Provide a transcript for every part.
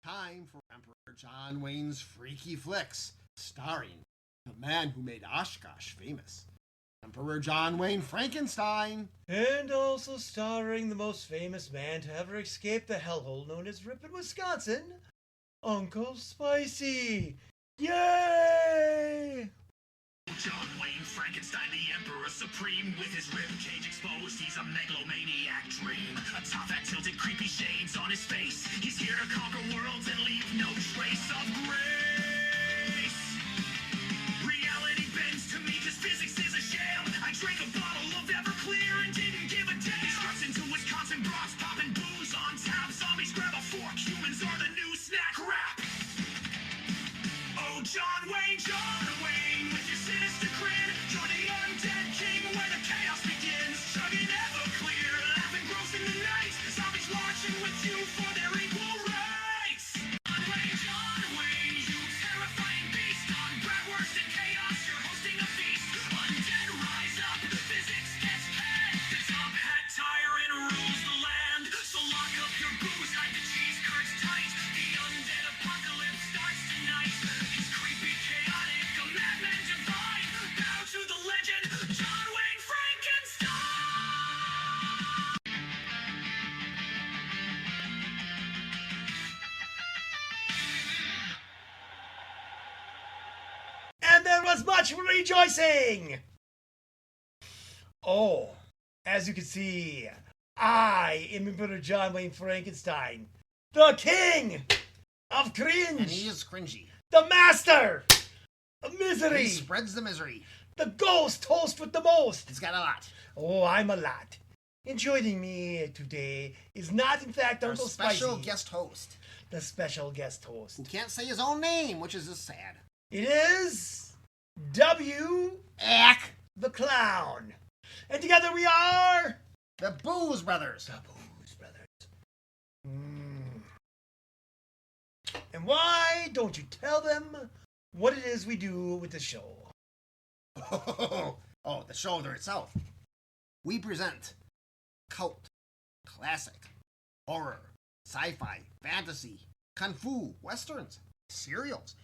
Time for Emperor John Wayne's Fraky Flix, starring the man who made Oshkosh famous, Emperor John Wayne Frankenstein. And also starring the most famous man to ever escape the hellhole known as Ripon, Wisconsin, Uncle Spicy. Yay! John Wayne Frankenstein, the Emperor Supreme, with his ribcage exposed, he's a megalomaniac dream. A top hat tilted, creepy shades on his face. He's here to conquer worlds and leave no trace of grace. Reality bends to me cause physics is a sham. I drank a bottle of Everclear and didn't give a damn. He struts into Wisconsin, Bronx, popping booze on tap. Zombies grab a fork, humans are the new snack wrap. Oh, John Wayne, with your sinister grin. Join the undead king where the chaos begins. Chugging Everclear, laughing gross in the night. Zombies marching with you for their equal rights. John Wayne, you terrifying beast. On bratwurst and chaos, you're hosting a feast. Undead rise up, physics gets panned. The top hat tyrant rules the land. So lock up your booze, hide the cheese curds tight. The undead apocalypse starts tonight. It's creepy, chaotic, a madman divine. Bow to the legend, John Wayne Frankenstein. And there was much rejoicing! Oh, as you can see, I am Emperor John Wayne Frankenstein, the king of cringe, And he is cringy. the master of misery, He spreads the misery. the ghost host with the most. He's got a lot. Oh, I'm a lot. And joining me today is not, in fact, Our Uncle special Spicy, guest host, the special guest host. who can't say his own name, which is just sad. It is Ack! the Clown. And together we are The Booze Brothers. the Booze Brothers. Mm. And why don't you tell them what it is we do with the show? Oh, the show there itself. We present cult, classic, horror, sci-fi, fantasy, kung fu, westerns, serials,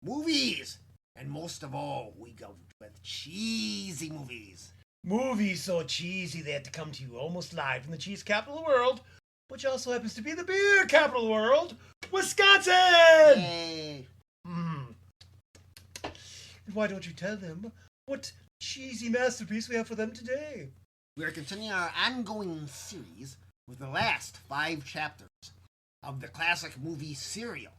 movies, and most of all, we go with cheesy movies. Movies so cheesy they had to come to you almost live from the cheese capital of the world, which also happens to be the beer capital of the world, Wisconsin! Yay! Mm. And why don't you tell them what cheesy masterpiece we have for them today? We are continuing our ongoing series with the last 5 chapters of the classic movie Serial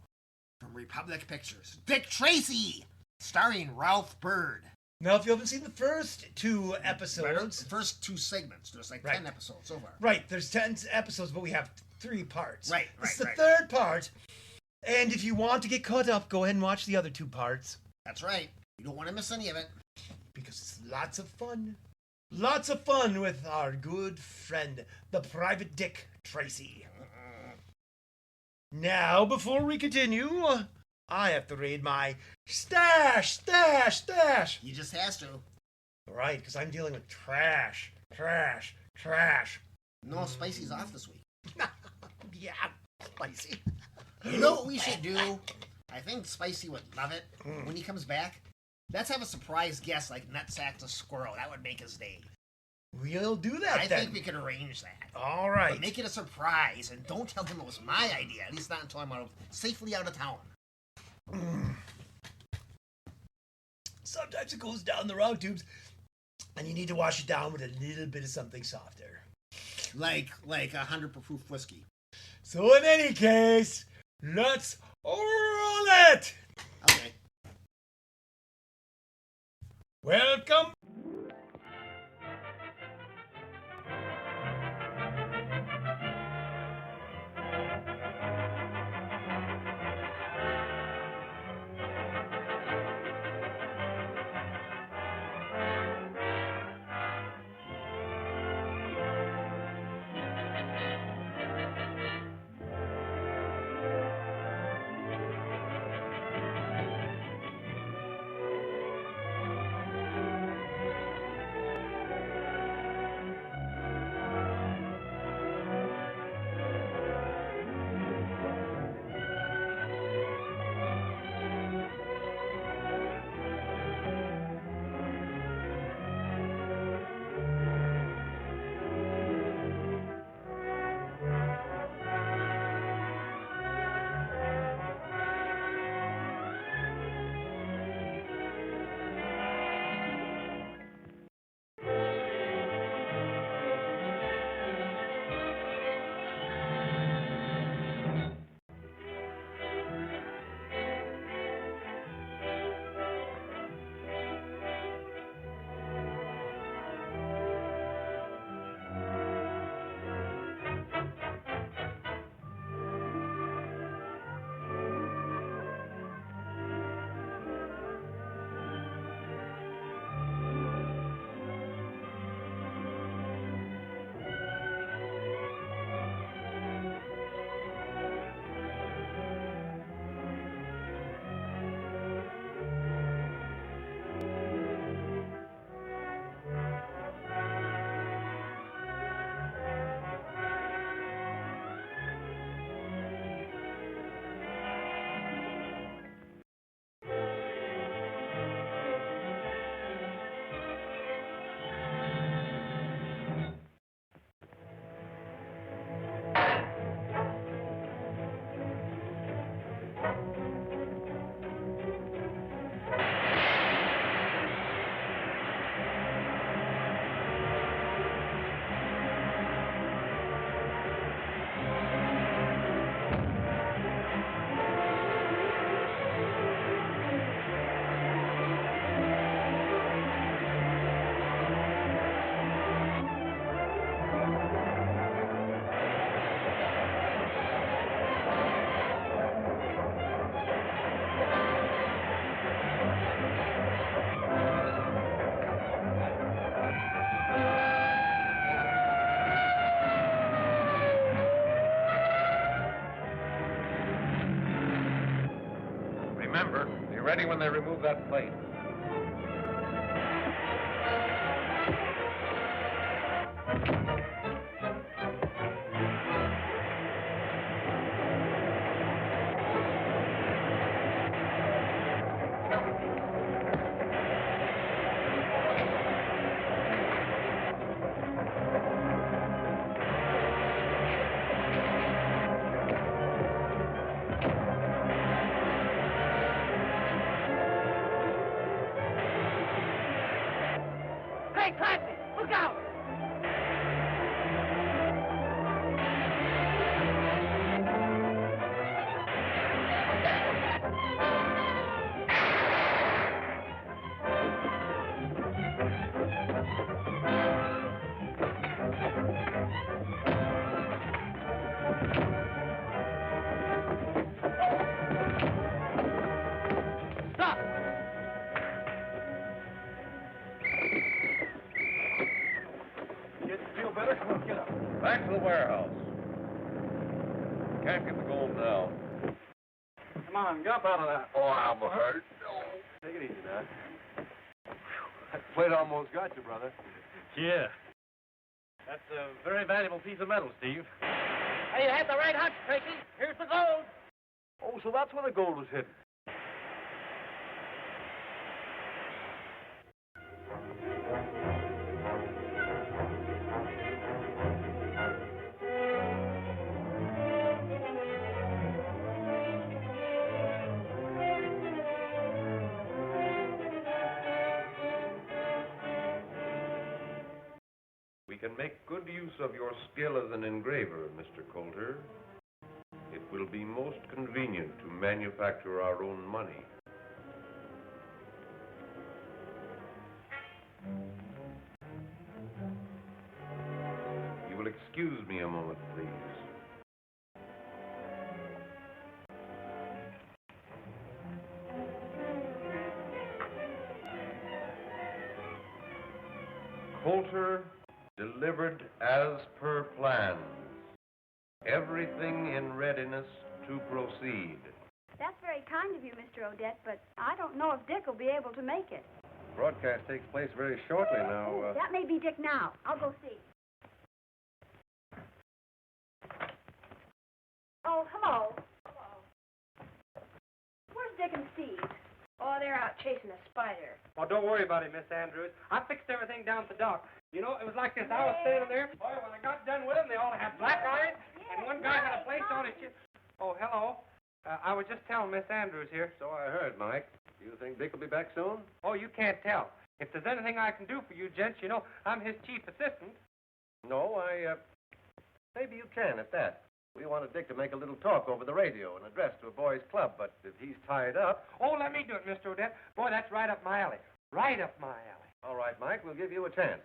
from Republic Pictures. Dick Tracy, starring Ralph Bird. Now, if you haven't seen the first 2 episodes... The first 2 segments. There's like Right. 10 episodes so far. Right, there's 10 episodes, but we have 3 parts. Right, This is right, the right. third part, and if you want to get caught up, go ahead and watch the other 2 parts, That's right. You don't want to miss any of it. because it's lots of fun. Lots of fun with our good friend, the Private Dick Tracy. Now, before we continue, I have to raid my stash. You just has to. Right, because I'm dealing with trash. No, Spicy's off this week. Yeah, Spicy. You know what we should do? I think Spicy would love it. When he comes back, let's have a surprise guest like Nutsack the Squirrel. That would make his day. We'll do that I then. think we could arrange that. All right. But make it a surprise, and don't tell him it was my idea. At least not until I'm safely out of town. Sometimes it goes down the wrong tubes, and you need to wash it down with a little bit of something softer. Like 100 proof whiskey. So in any case, let's roll it! Okay. Welcome. Remember, be ready when they remove that plate. Hey, Clancy, look out! Stop! Feel better? Come on, get up. Back to the warehouse. Can't get the gold now. Come on, get up out of that. Oh, I'm hurt. Take it easy, now. That plate almost got you, brother. Yeah. That's a very valuable piece of metal, Steve. Hey, you had the right hunch, Fraky. Here's the gold. Oh, so that's where the gold was hidden. We can make good use of your skill as an engraver, Mr. Coulter. It will be most convenient to manufacture our own money. You will excuse me a moment, please. Coulter, delivered as per plans. Everything in readiness to proceed. That's very kind of you, Mr. Odette, but I don't know if Dick will be able to make it. Broadcast takes place very shortly now. That may be Dick now. I'll go see. Oh, hello. Where's Dick and Steve? Oh, they're out chasing a spider. Oh, don't worry about it, Miss Andrews. I fixed everything down at the dock. You know, it was like this. I was standing there. Boy, when I got done with them, they all had black eyes, and one guy had a place on his chin. Oh, hello. I was just telling Miss Andrews here. So I heard, Mike. Do you think Dick will be back soon? Oh, you can't tell. If there's anything I can do for you, gents, you know, I'm his chief assistant. No, maybe you can at that. We wanted Dick to make a little talk over the radio, an address to a boys' club, but if he's tied up... Oh, let me do it, Mr. Odette. Boy, that's right up my alley. Right up my alley. All right, Mike, we'll give you a chance.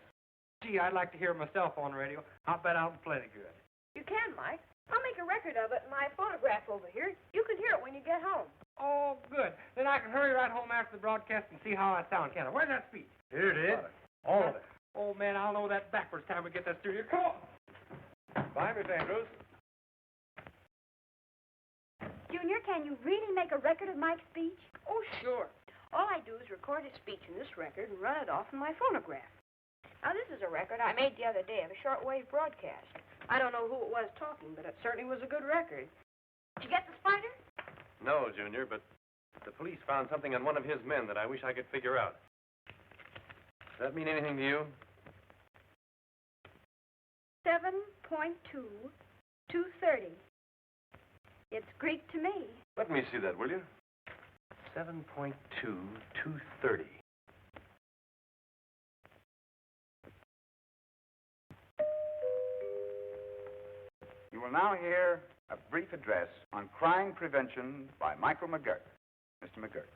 Gee, I'd like to hear myself on the radio. I'll bet I'll be plenty good. You can, Mike. I'll make a record of it in my phonograph over here. You can hear it when you get home. Oh, good. Then I can hurry right home after the broadcast and see how I sound, can't I? Where's that speech? Here it is. All of it. Oh, man, I'll know that backwards time we get that studio. Come on. Bye, Miss Andrews. Junior, can you really make a record of Mike's speech? Oh, sure. All I do is record his speech in this record and run it off in my phonograph. Now, this is a record I made the other day of a shortwave broadcast. I don't know who it was talking, but it certainly was a good record. Did you get the spider? No, Junior, but the police found something on one of his men that I wish I could figure out. Does that mean anything to you? 7.2, 230. It's Greek to me. Let me see that, will you? 7.2, 230. You will now hear a brief address on crime prevention by Michael McGurk. Mr. McGurk.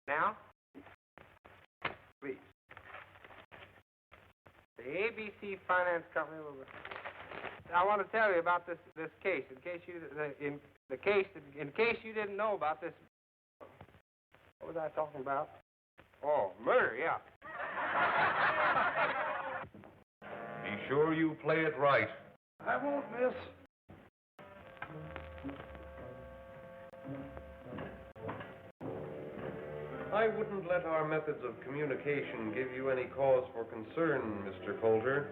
Now? Please. The ABC Finance Company will... I want to tell you about this case, in case you didn't know about this. What was I talking about? Oh, murder, yeah. Be sure you play it right. I won't miss. I wouldn't let our methods of communication give you any cause for concern, Mr. Coulter.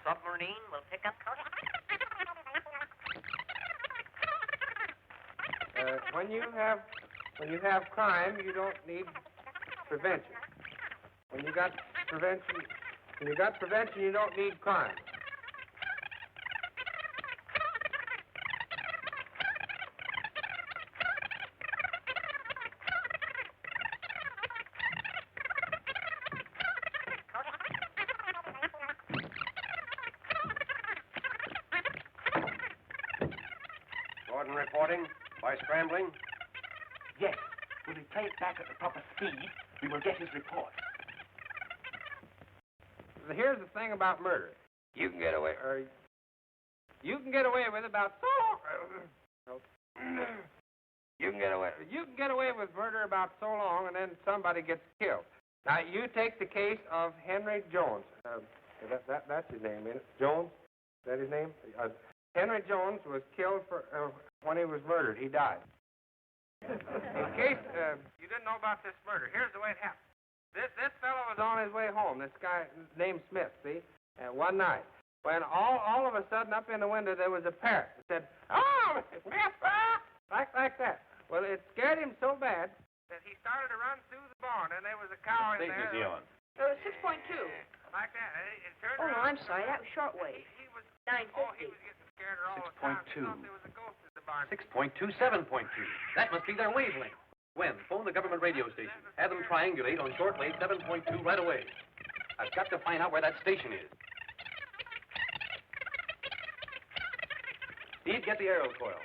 Submarine will pick up. When you have crime, you don't need prevention. When you got prevention, you don't need crime. Gordon reporting by scrambling. Yes. When we play it back at the proper speed, we will get his report. Here's the thing about murder. You can get away with about you can get away with murder about so long, and then somebody gets killed. Now you take the case of Henry Jones. That's his name, isn't it? Jones? Is that his name? Henry Jones was killed when he was murdered. He died. In case you didn't know about this murder, here's the way it happened. This fellow was on his way home. This guy named Smith, see, one night. When all of a sudden up in the window there was a parrot that said, "Oh, Mr. Smith!" like that. Well, it scared him so bad that he started to run through the barn, and there was a cow in there. What station is he on? It was 6.2. Like that. It turned Oh, no, around. I'm sorry. That was shortwave. He was 950. Oh, he was getting scared all the time. He 6.2. thought there was a ghost in the barn. 6.2, 7.2. That must be their wavelength. When? Phone the government radio station. Have them triangulate on shortwave 7.2 right away. I've got to find out where that station is. Steve, get the aerial coil.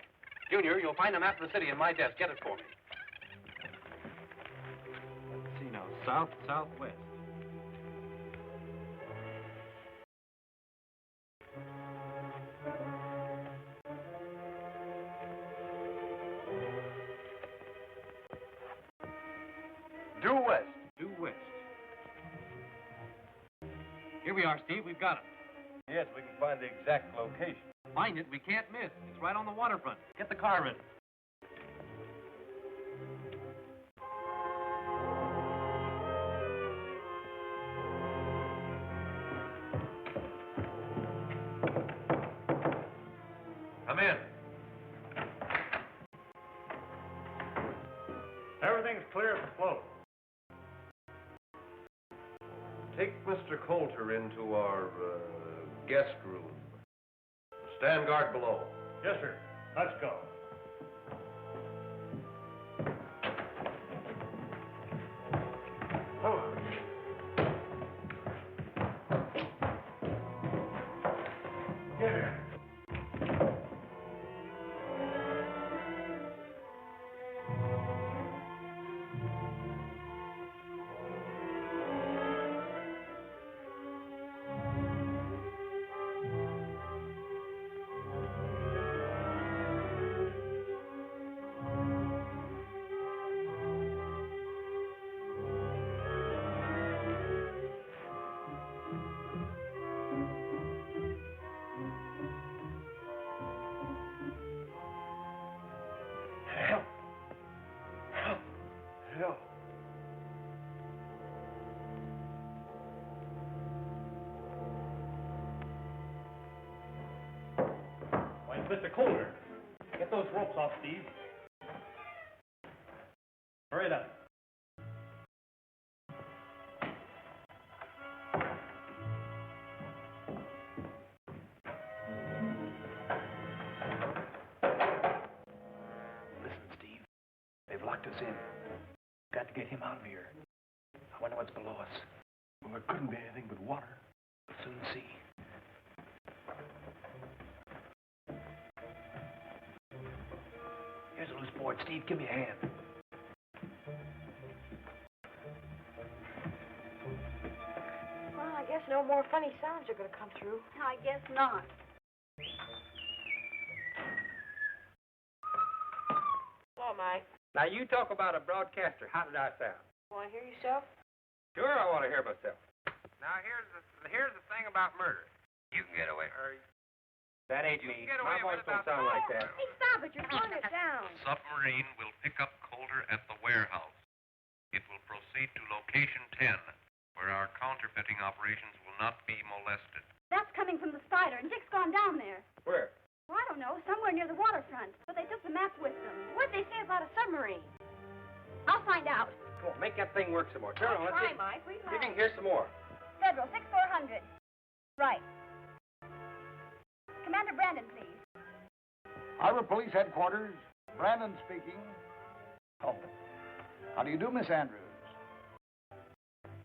Junior, you'll find a map of the city in my desk. Get it for me. Let's see now. South, southwest. Due west. Due west. Here we are, Steve. We've got it. Yes, we can find the exact location. Find it. We can't miss. It's right on the waterfront. Get the car ready. Come in. Everything's clear for float. Take Mr. Coulter into our guest room. Stand guard below. Yes, sir. Let's go. Come on. Get here. Why, Mr. Coulter. Get those ropes off, Steve. Hurry it up. Listen, Steve. They've locked us in. Got to get him out of here. I wonder what's below us. Well, there couldn't be anything but water. We'll soon see. Here's a loose board. Steve, give me a hand. Well, I guess no more funny sounds are going to come through. I guess not. Hello, Mike. Now you talk about a broadcaster. How did I sound? Want to hear yourself? Sure, I want to hear myself. Now, here's the thing about murder. You can get away. That ain't You me. can get My away with voice don't about sound like that. Hey, stop it. You're slowing it down. Submarine will pick up Coulter at the warehouse. It will proceed to location 10, where our counterfeiting operations will not be molested. That's coming from the Spider, and Dick's gone down there. Where? Well, I don't know, somewhere near the waterfront. But they took the map with them. What'd they say about a submarine? I'll find out. Come on, make that thing work some more. Turn on, let's Try, see. Mike. We See if you can hear some more. Federal, 6400. Right. Commander Brandon, please. Harbor Police Headquarters. Brandon speaking. Oh. How do you do, Miss Andrews?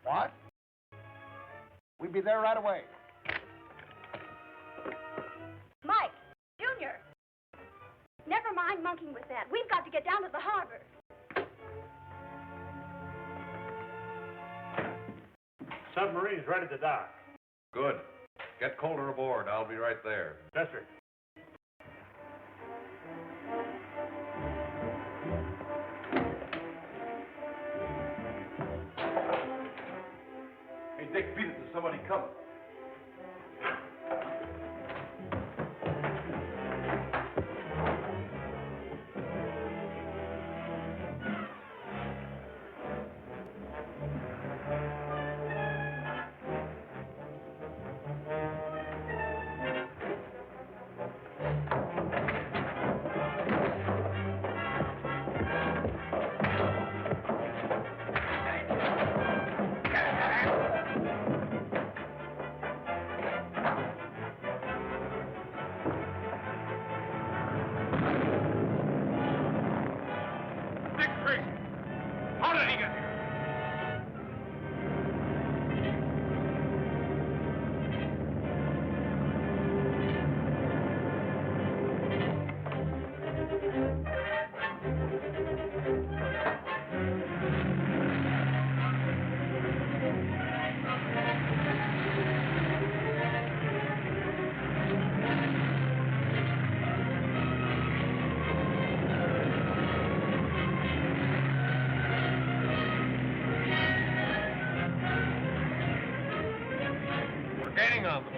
What? We'll be there right away. Mike, Junior. Never mind monkeying with that. We've got to get down to the harbor. Submarine's ready to dock. Good. Get Coulter aboard. I'll be right there. Yes, sir. Hey, Dick, beat it. There's somebody coming. Dick Tracy! How did he get here? We're gaining on them.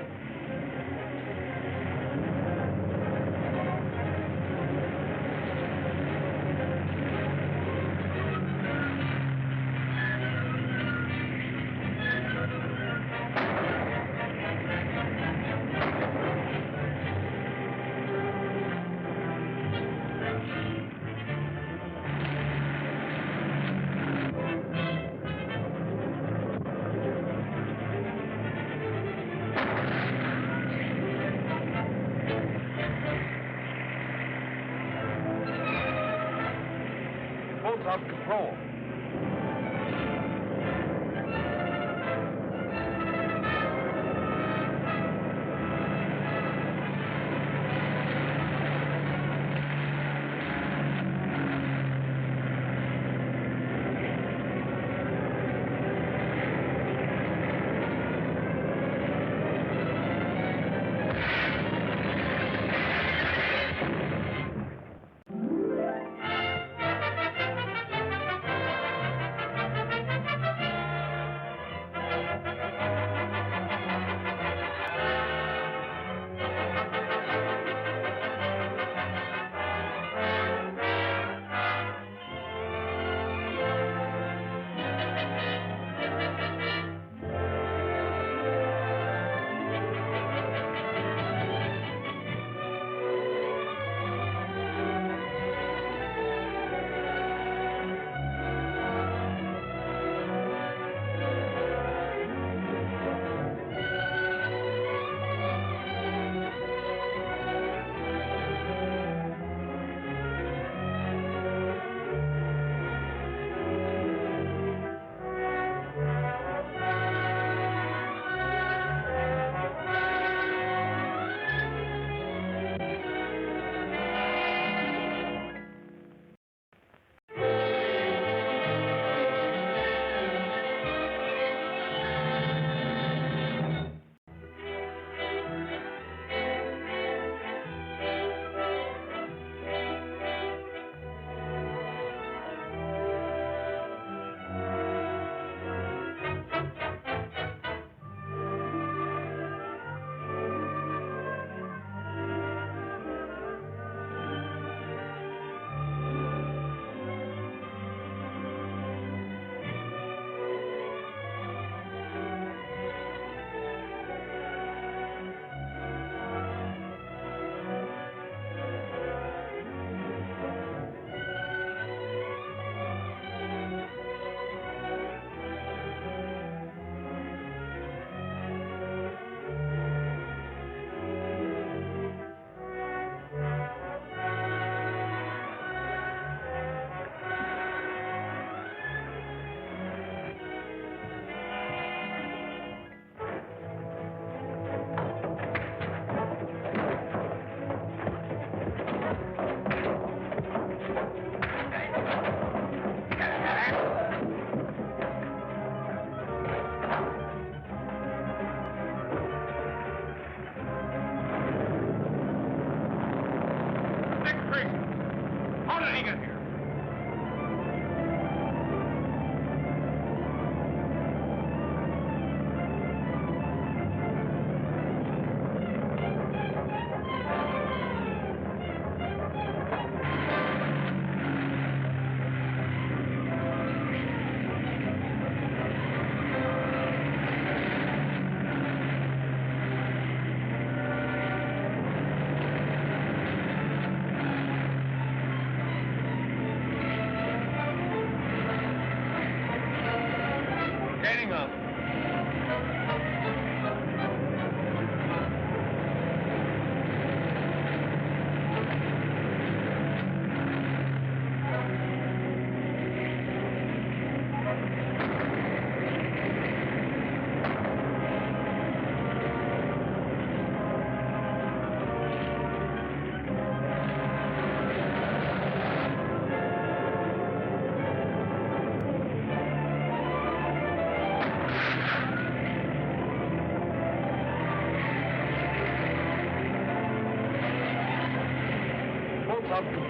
Boat's out of control.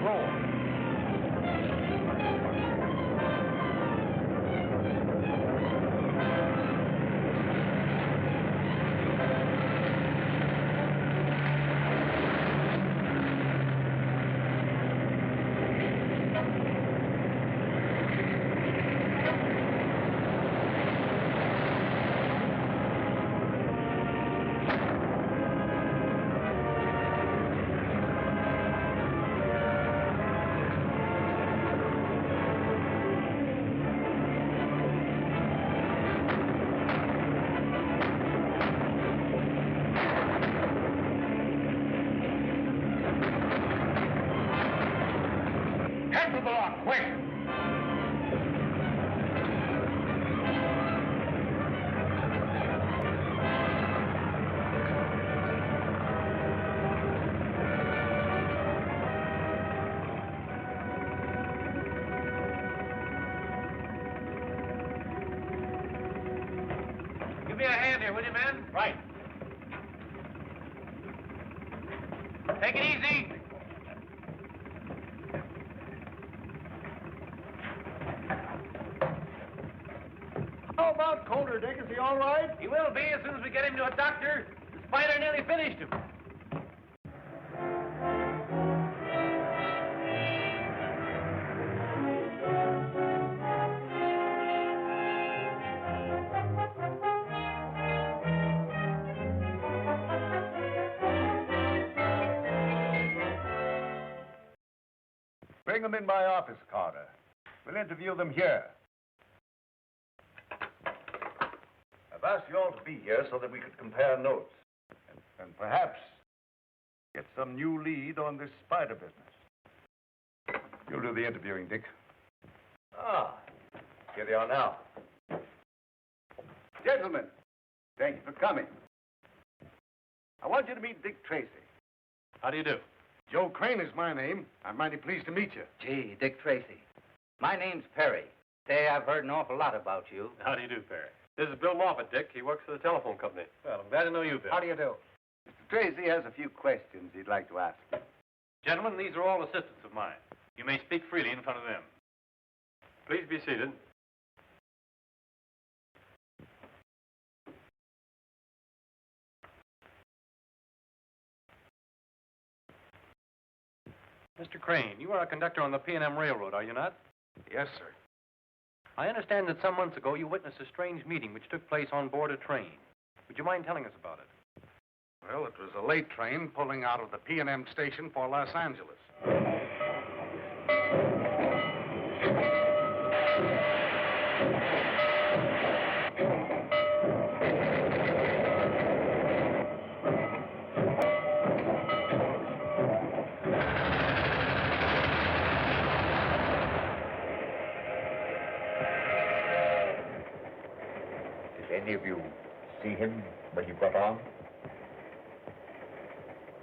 floor. Give me a hand here, will you, man? Right. Take it easy. How about Coulter, Dick? Is he all right? He will be as soon as we get him to a doctor. The spider nearly finished him. Bring them in my office, Carter. We'll interview them here. I've asked you all to be here so that we could compare notes. And perhaps get some new lead on this spider business. You'll do the interviewing, Dick. Ah, here they are now. Gentlemen, thank you for coming. I want you to meet Dick Tracy. How do you do? Joe Crane is my name. I'm mighty pleased to meet you. Gee, Dick Tracy. My name's Perry. Say, I've heard an awful lot about you. How do you do, Perry? This is Bill Moffat, Dick. He works for the telephone company. Well, I'm glad to know you, Bill. How do you do? Mr. Tracy has a few questions he'd like to ask you. Gentlemen, these are all assistants of mine. You may speak freely in front of them. Please be seated. Mr. Crane, you are a conductor on the P&M Railroad, are you not? Yes, sir. I understand that some months ago you witnessed a strange meeting which took place on board a train. Would you mind telling us about it? Well, it was a late train pulling out of the P&M station for Los Angeles. Any of you see him when you got on?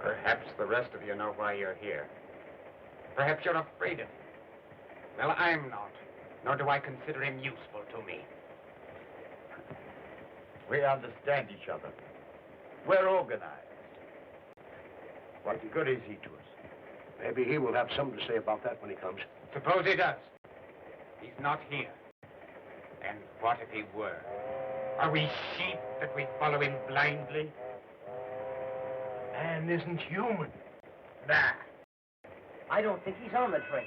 Perhaps the rest of you know why you're here. Perhaps you're afraid of him. Well, I'm not, nor do I consider him useful to me. We understand each other. We're organized. What good is he to us? Maybe he will have something to say about that when he comes. Suppose he does. He's not here. And what if he were? Are we sheep that we follow him blindly? Man isn't human. Nah. I don't think he's on the train.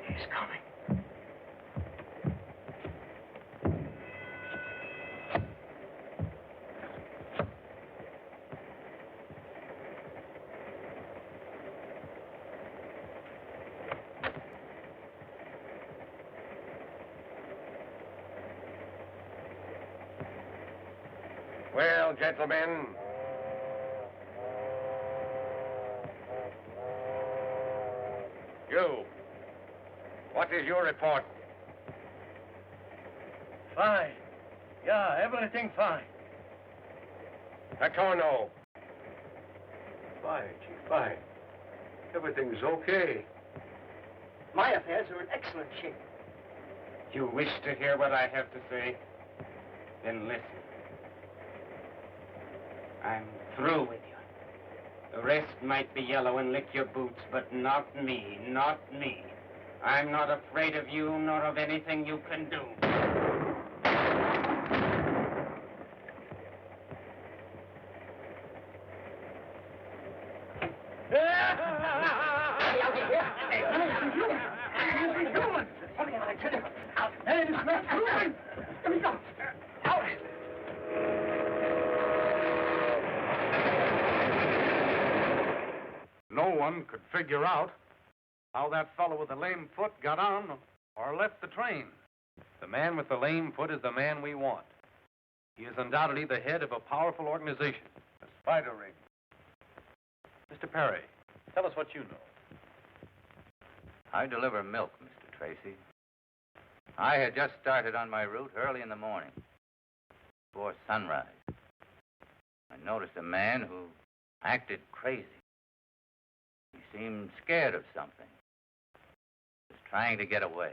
He's coming. Well, gentlemen, you, what is your report? Fine. Yeah, everything fine. Patrono. Fine, Chief, fine. Everything's okay. My affairs are in excellent shape. You wish to hear what I have to say? Then listen. I'm through with you. The rest might be yellow and lick your boots, but not me, not me. I'm not afraid of you, nor of anything you can do. No one could figure out how that fellow with the lame foot got on or left the train. The man with the lame foot is the man we want. He is undoubtedly the head of a powerful organization. The spider ring. Mr. Perry, tell us what you know. I deliver milk, Mr. Tracy. I had just started on my route early in the morning, before sunrise. I noticed a man who acted crazy. He seemed scared of something. He was trying to get away.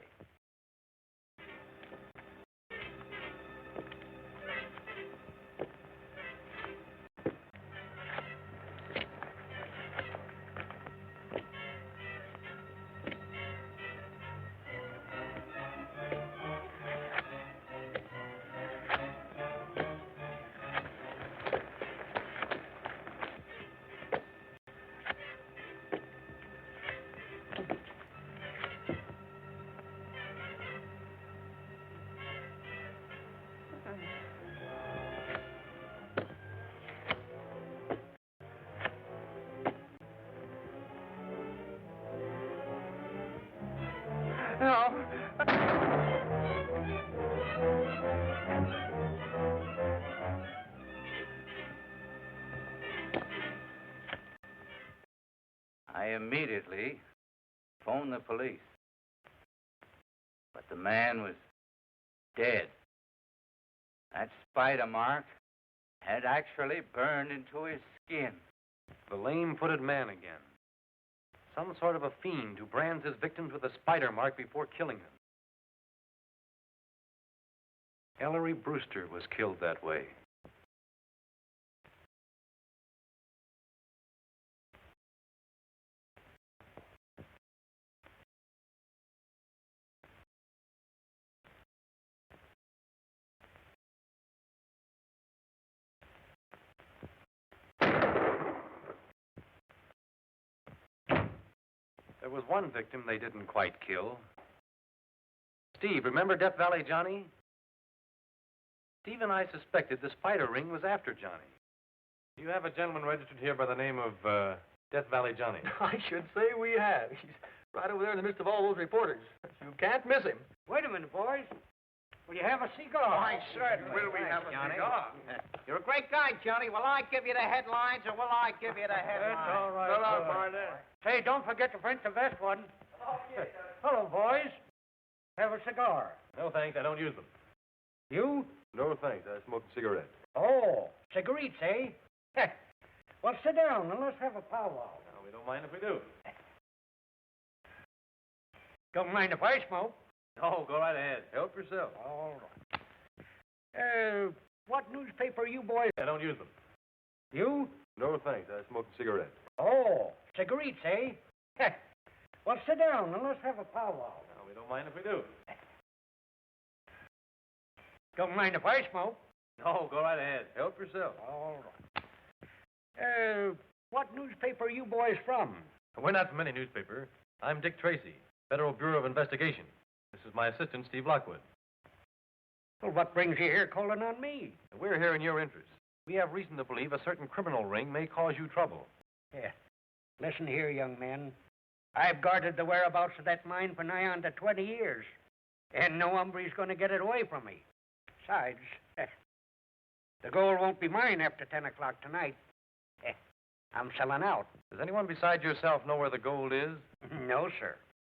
I immediately phoned the police. But the man was dead. That spider mark had actually burned into his skin. The lame-footed man again. Some sort of a fiend who brands his victims with a spider mark before killing them. Ellery Brewster was killed that way. There was one victim they didn't quite kill. Steve, remember Death Valley Johnny? Steve and I suspected the spider ring was after Johnny. You have a gentleman registered here by the name of Death Valley Johnny. I should say we have. He's right over there in the midst of all those reporters. You can't miss him. Wait a minute, boys. Will you have a cigar? Why, certainly. Will we have a cigar? You're a great guy, Johnny. Will I give you the headlines, or will I give you the headlines? That's all right. Well, I'll find it. Say, don't forget to print the best one. Hello, boys. Have a cigar. No, thanks. I don't use them. You? No, thanks. I smoke a cigarette. Oh, cigarettes, eh? Well, sit down and let's have a powwow. No, we don't mind if we do. Don't mind if I smoke. No, go right ahead. Help yourself. All right. What newspaper you boys? I don't use them. You? No, thanks. I smoke a cigarette. Oh, cigarettes, eh? Well, sit down and let's have a powwow. No, we don't mind if we do. Don't mind if I smoke. No, go right ahead. Help yourself. All right. What newspaper you boys from? We're not from any newspaper. I'm Dick Tracy, Federal Bureau of Investigation. This is my assistant, Steve Lockwood. Well, what brings you here calling on me? We're here in your interest. We have reason to believe a certain criminal ring may cause you trouble. Yeah. Listen here, young man. I've guarded the whereabouts of that mine for nigh on to 20 years. And no hombre's going to get it away from me. Besides, the gold won't be mine after 10 o'clock tonight. I'm selling out. Does anyone besides yourself know where the gold is? No, sir.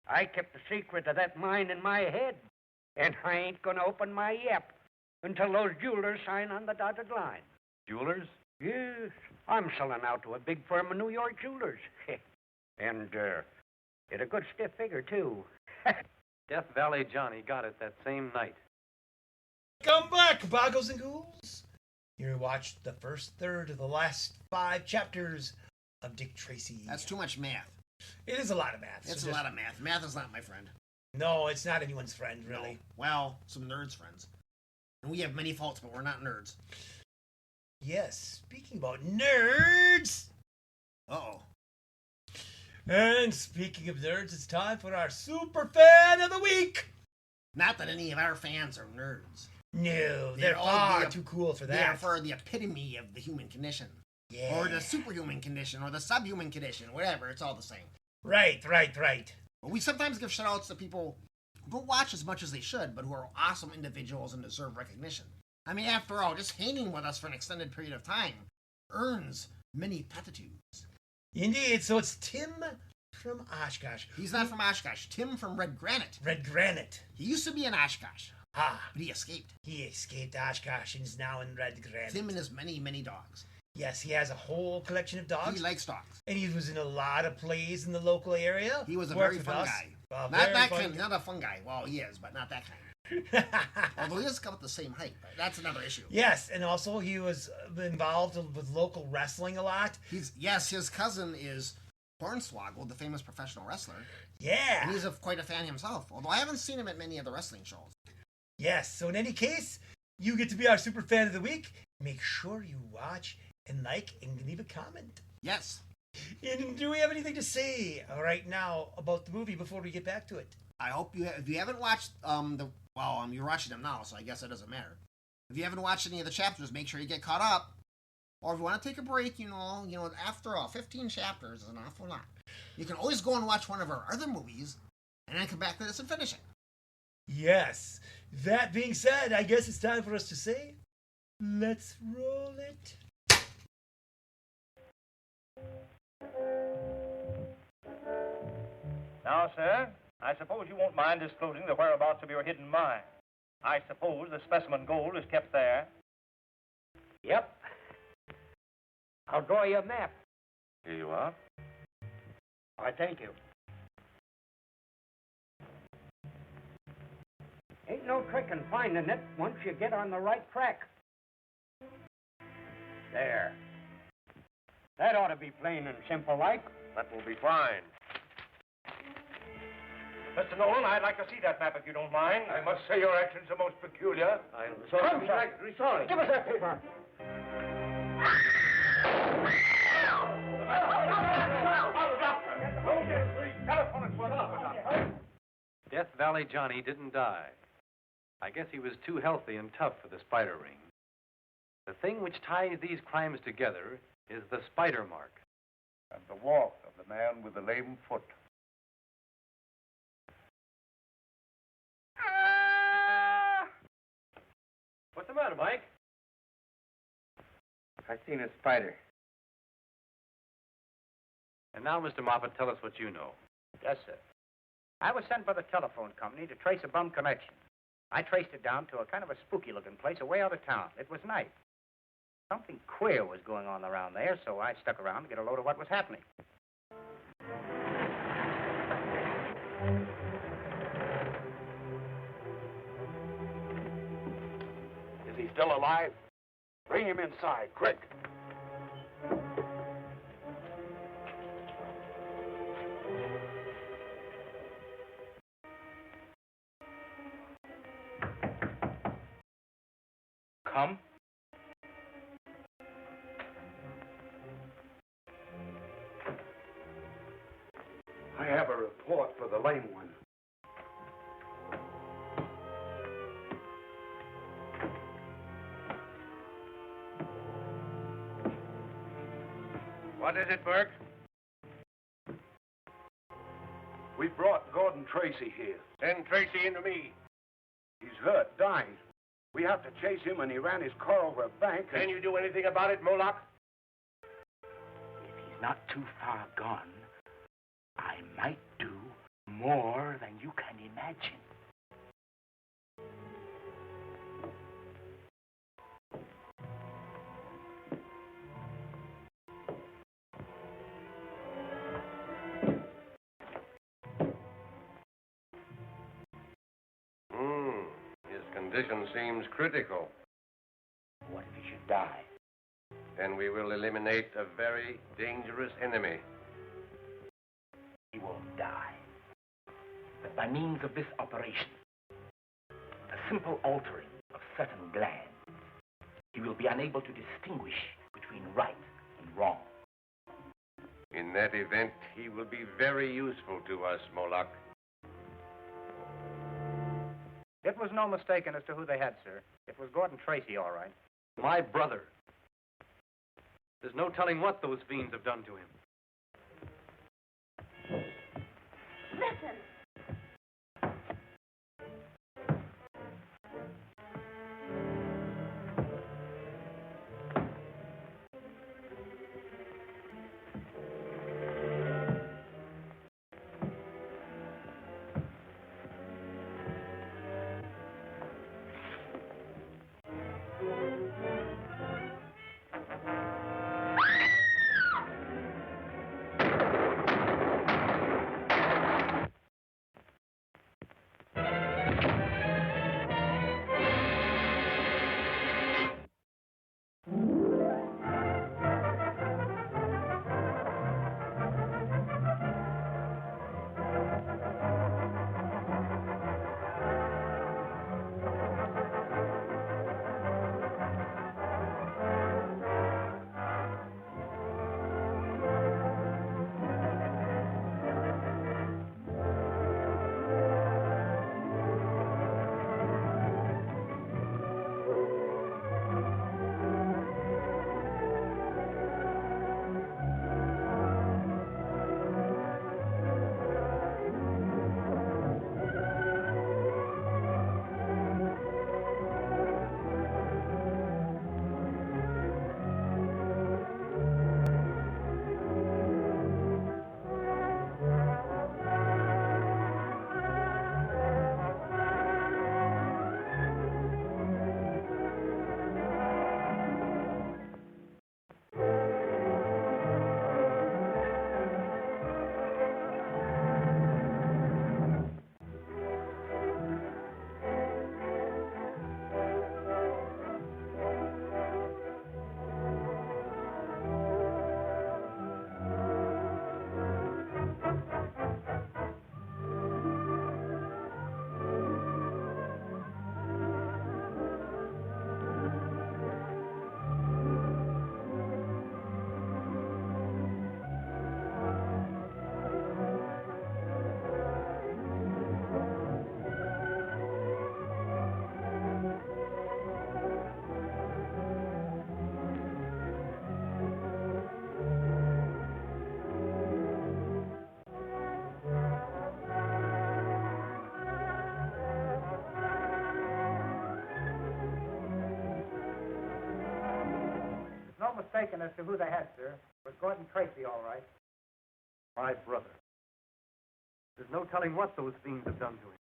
I kept the secret of that mine in my head. And I ain't going to open my yap until those jewelers sign on the dotted line. Jewelers? Yes. I'm selling out to a big firm of New York jewelers. And Did a good stiff figure, too. Death Valley Johnny got it that same night. Come back, boggles and ghouls. You watched the first third of the last 5 chapters of Dick Tracy. That's too much math. It is a lot of math. It's a lot of math. Math is not my friend. No, it's not anyone's friend, really. No. Well, some nerds' friends. And we have many faults, but we're not nerds. Yes, speaking about nerds. Uh-oh. And speaking of nerds, it's time for our Super Fan of the Week. Not that any of our fans are nerds. No, they're far too cool for that. They are for the epitome of the human condition. Yeah. Or the superhuman condition, or the subhuman condition, whatever. It's all the same. Right. But we sometimes give shout-outs to people who don't watch as much as they should, but who are awesome individuals and deserve recognition. I mean, after all, just hanging with us for an extended period of time earns many platitudes. Indeed. So it's Tim from Oshkosh. He's not from Oshkosh. Tim from Red Granite. Red Granite. He used to be in Oshkosh. Ah. But he escaped. He escaped Oshkosh and is now in Red Granite. Tim and his many, many dogs. Yes, he has a whole collection of dogs. He likes dogs. And he was in a lot of plays in the local area. He was a very fun guy. Not that kind. Not a fun guy. Well, he is, but not that kind. Although he is about the same height, but that's another issue. Yes, and also he was involved with local wrestling a lot. His cousin is Hornswoggle, the famous professional wrestler. Yeah. And he's quite a fan himself, although I haven't seen him at many of the wrestling shows. Yes, so in any case, you get to be our Super Fan of the Week. Make sure you watch and like and leave a comment. Yes. And do we have anything to say right now about the movie before we get back to it? I hope if you haven't watched you're watching them now, so I guess it doesn't matter. If you haven't watched any of the chapters, make sure you get caught up. Or if you want to take a break, after all, 15 chapters is an awful lot. You can always go and watch one of our other movies, and then come back to this and finish it. Yes. That being said, I guess it's time for us to say, let's roll it. Now, sir, I suppose you won't mind disclosing the whereabouts of your hidden mine. I suppose the specimen gold is kept there. Yep. I'll draw you a map. Here you are. I thank you. Ain't no trick in finding it once you get on the right track. There. That ought to be plain and simple like. That will be fine. Mr. Nolan, I'd like to see that map if you don't mind. I must say your actions are most peculiar. I'm sorry. Give us that paper. Death Valley Johnny didn't die. I guess he was too healthy and tough for the spider ring. The thing which ties these crimes together is the spider mark. And the walk of the man with the lame foot. What's the matter, Mike? I seen a spider. And now, Mr. Moffat, tell us what you know. Yes, sir. I was sent by the telephone company to trace a bum connection. I traced it down to a kind of a spooky-looking place away out of town. It was night. Something queer was going on around there, so I stuck around to get a load of what was happening. Is he still alive? Bring him inside, quick. Come. I have a report for the lame one. What is it, Burke? We brought Gordon Tracy here. Send Tracy into me. He's hurt, dying. We have to chase him, and he ran his car over a bank. Can you do anything about it, Moloch? If he's not too far gone, I might do more than you can imagine. condition seems critical. What if he should die? Then we will eliminate a very dangerous enemy. He won't die. But by means of this operation, a simple altering of certain glands, he will be unable to distinguish between right and wrong. In that event, he will be very useful to us, Moloch. It was no mistaking as to who they had, sir. It was Gordon Tracy, all right. My brother. There's no telling what those fiends have done to him. Listen. No mistaking as to who they had, sir. It was Gordon Tracy, all right. My brother. There's no telling what those fiends have done to him.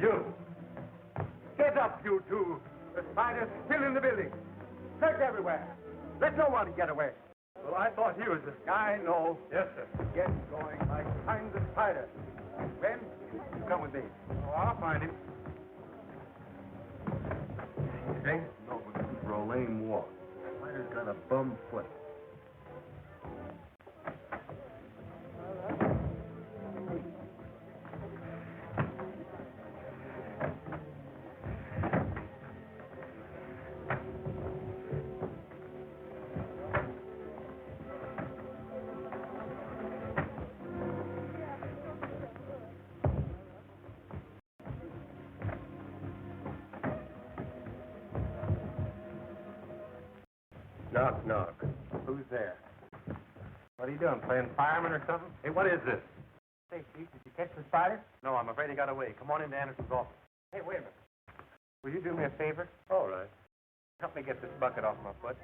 You. Get up, you two. The spider's still in the building. Search everywhere. Let no one get away. Well, I thought he was the guy. No. Yes, sir. Get going. I find the spider. Ben, you come with me. Oh, I'll find him. Okay? No, we're looking for a lame walk. Spider's got a bum foot. Knock, knock. Who's there? What are you doing, playing fireman or something? Hey, what is this? Say, Steve, did you catch the spider? No, I'm afraid he got away. Come on into Anderson's office. Hey, wait a minute. Will you do me a favor? All right. Help me get this bucket off my foot.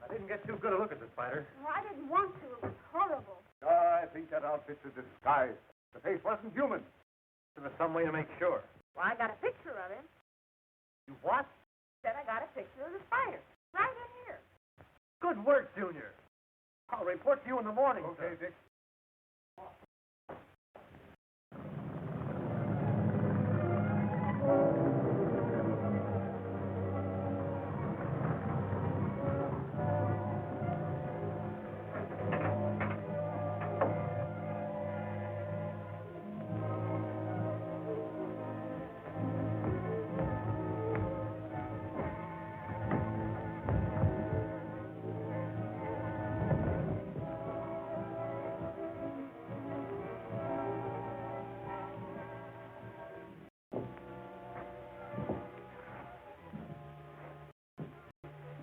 I didn't get too good a look at the spider. Well, I didn't want to. It was horrible. I think that outfit's a disguise. The face wasn't human. There was some way to make sure. Well, I got a picture of him. You what? Said I got a picture of the spider. Right in here. Good work, Junior. I'll report to you in the morning. Okay, Dick.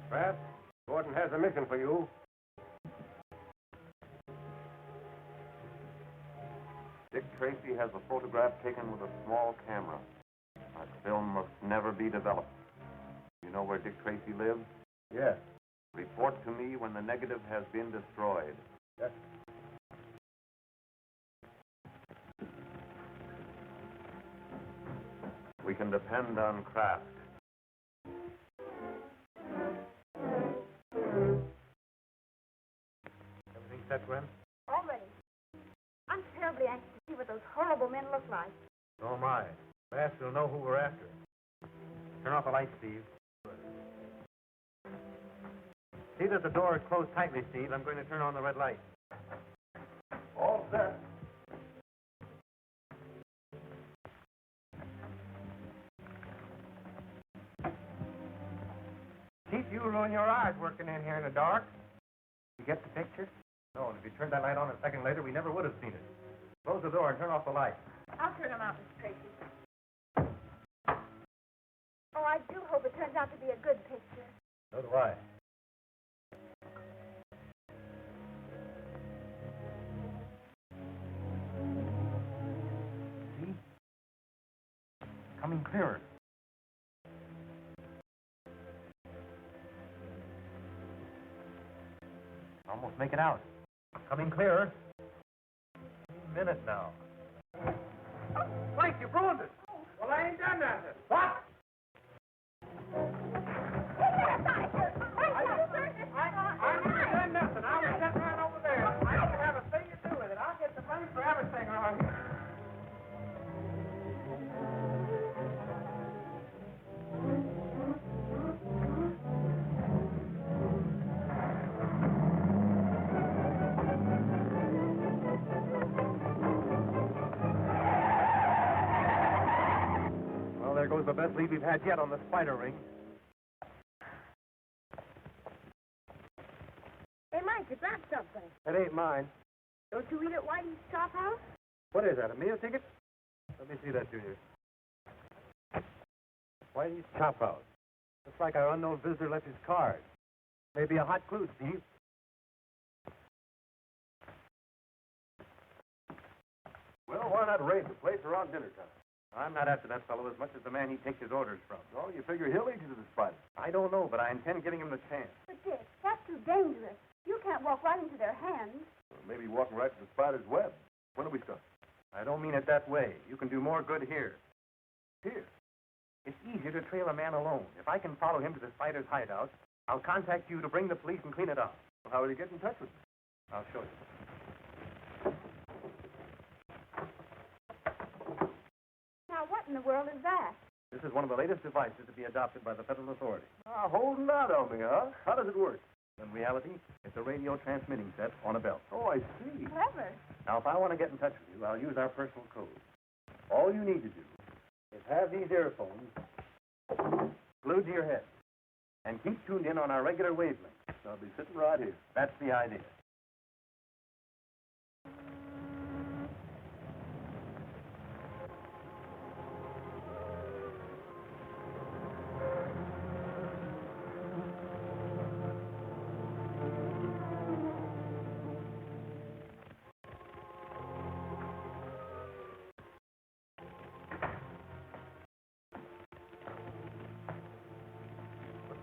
Brass, Gordon has a mission for you. Dick Tracy has a photograph taken with a small camera. That film must never be developed. You know where Dick Tracy lives? Yes. Report to me when the negative has been destroyed. Yes. We can depend on Kraft. Everything set, Gwen? Already. I'm terribly anxious to see what those horrible men look like. So am I. Brass will know who we're after. Turn off the light, Steve. See that the door is closed tightly, Steve. I'm going to turn on the red light. All set. Keith, you ruin your eyes working in here in the dark. You get the picture? No, and if you turned that light on a second later, we never would have seen it. Close the door and turn off the light. I'll turn them out, Miss Tracy. Oh, I do hope it turns out to be a good picture. So do I. See? Coming clearer. Almost make it out. Coming clearer. Any minute now. Mike, you ruined it. Well, I ain't done nothing. What? I ain't done nothing. I was sitting right over there. I don't have a thing to do with it. I'll get the blame for everything around here. Well, there goes the best lead we've had yet on the spider ring. Hey, Mike, you dropped something. That ain't mine. Don't you eat at Whitey's Chop House? What is that, a meal ticket? Let me see that, Junior. Whitey's Chop House. Looks like our unknown visitor left his card. Maybe a hot clue, Steve. Well, why not raid the place around dinner time? I'm not after that fellow as much as the man he takes his orders from. Oh, you figure he'll lead you to the spider. I don't know, but I intend giving him the chance. But, Dick, that's too dangerous. You can't walk right into their hands. Well, maybe walking right to the spider's web. When do we start? I don't mean it that way. You can do more good here. Here. It's easier to trail a man alone. If I can follow him to the spider's hideout, I'll contact you to bring the police and clean it up. Well, how will you get in touch with me? I'll show you. Now, what in the world is that? This is one of the latest devices to be adopted by the federal authorities. Ah, holding out on me, huh? How does it work? In reality, it's a radio transmitting set on a belt. Oh, I see. Clever. Now, if I want to get in touch with you, I'll use our personal code. All you need to do is have these earphones glued to your head and keep tuned in on our regular wavelength. I'll be sitting right here. That's the idea.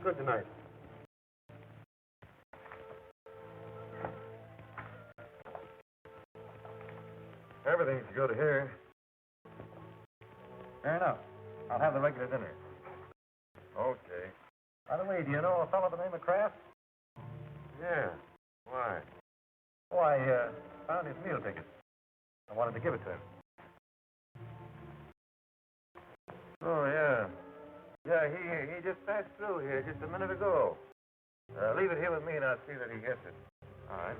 good tonight. Everything's good here. Fair enough. I'll have the regular dinner. Okay. By the way, do you know a fellow by the name of Kraft? Yeah. Why? Oh, I found his meal ticket. I wanted to give it to him. Oh, yeah. Yeah, he just passed through here just a minute ago. Leave it here with me and I'll see that he gets it. All right.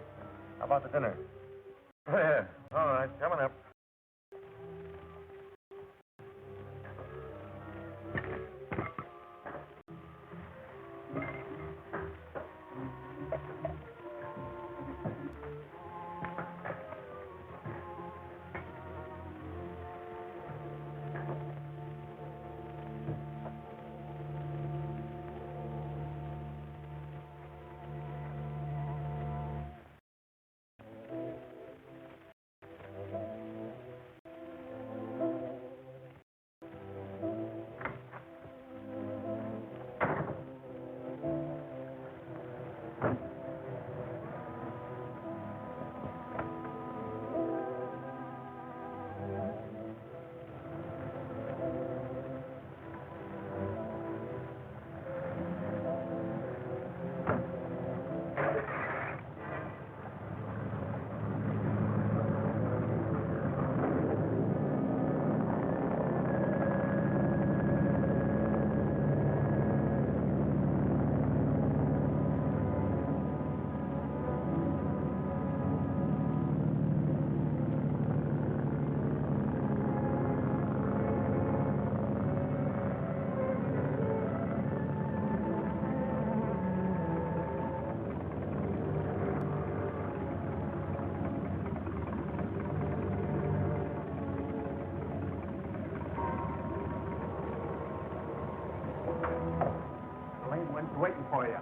How about the dinner? Oh, yeah. All right. Coming up. Waiting for you.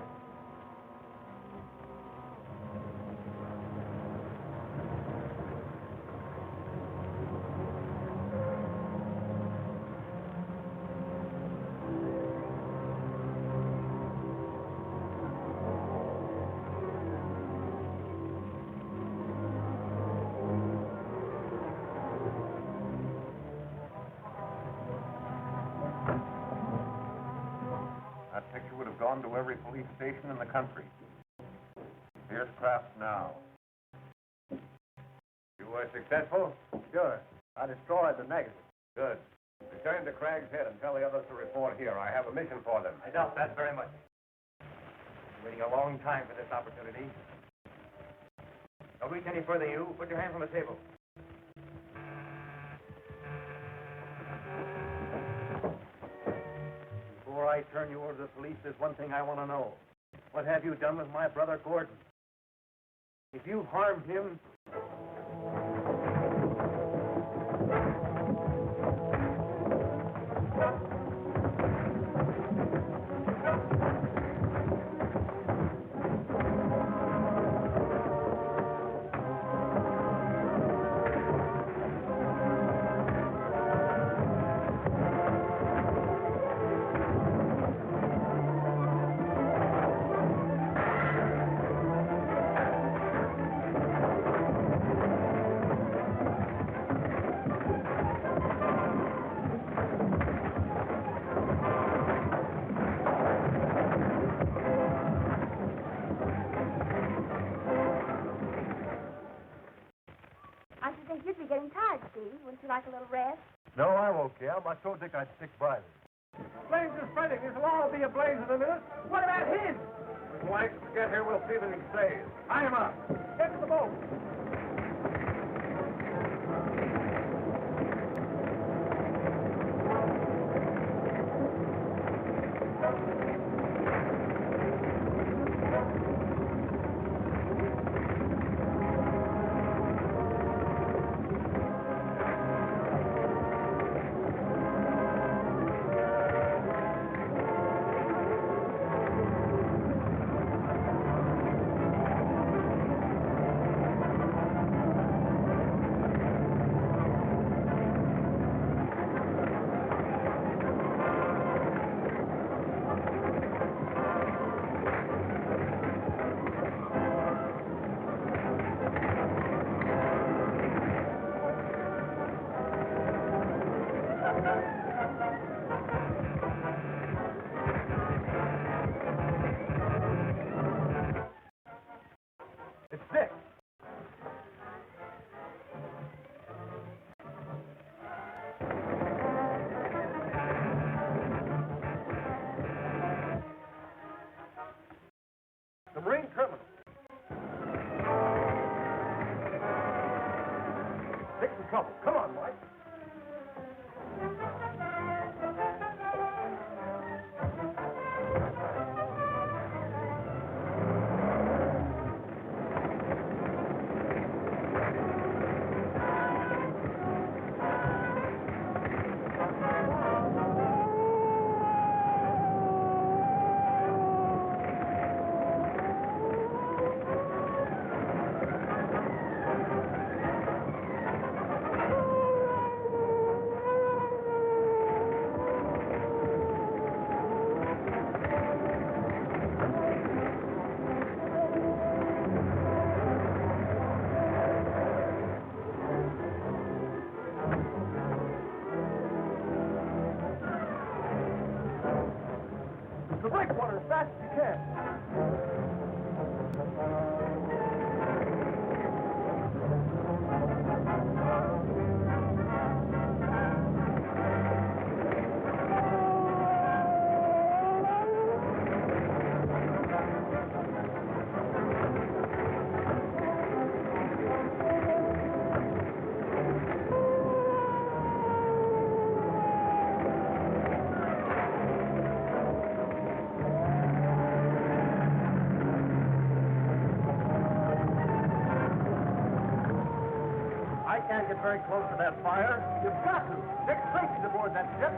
That picture would have gone to every police station in the country. Here's Kraft now. You were successful? Sure. I destroyed the negative. Good. Return to Craig's Head and tell the others to report here. I have a mission for them. I doubt that very much. Waiting a long time for this opportunity. Don't reach any further, you. Put your hands on the table. Before I turn you over to the police, there's one thing I want to know. What have you done with my brother Gordon? If you've harmed him... You'd be getting tired, Steve. Wouldn't you like a little rest? No, I'm okay. I told Dick I'd stick by them. Flames are spreading. This'll all be ablaze in a minute. What about him? When White get here, we'll see that he stays. Tie him up. Get to the boat. It's Dick. The Marine Terminal. Dick's in trouble. Come on, Mike. The breakwater as fast as you can. I can't get very close to that fire. You've got to. Dick Tracy's aboard that ship.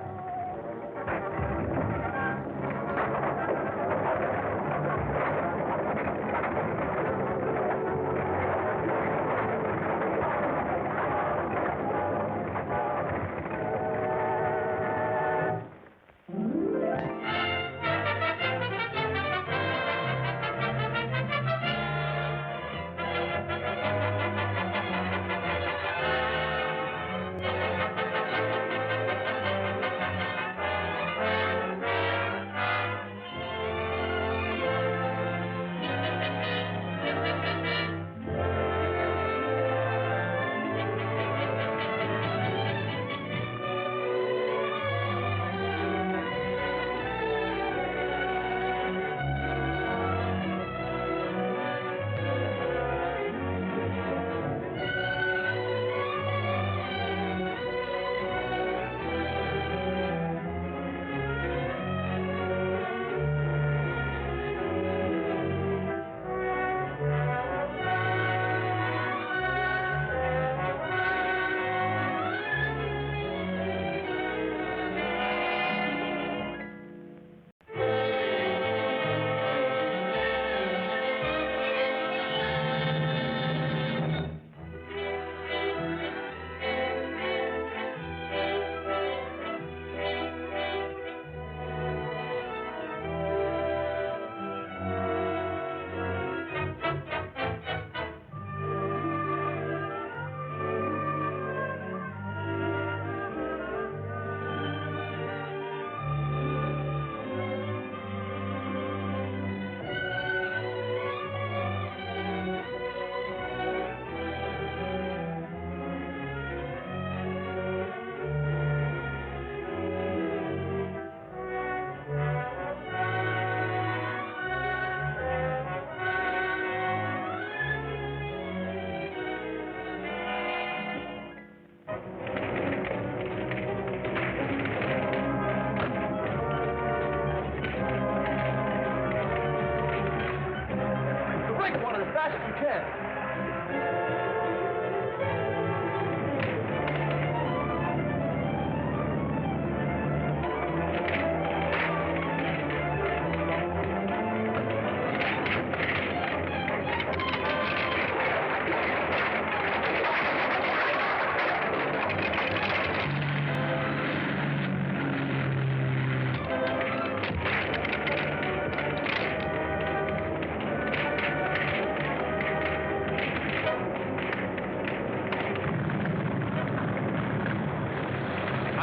Breakwater as fast as you can.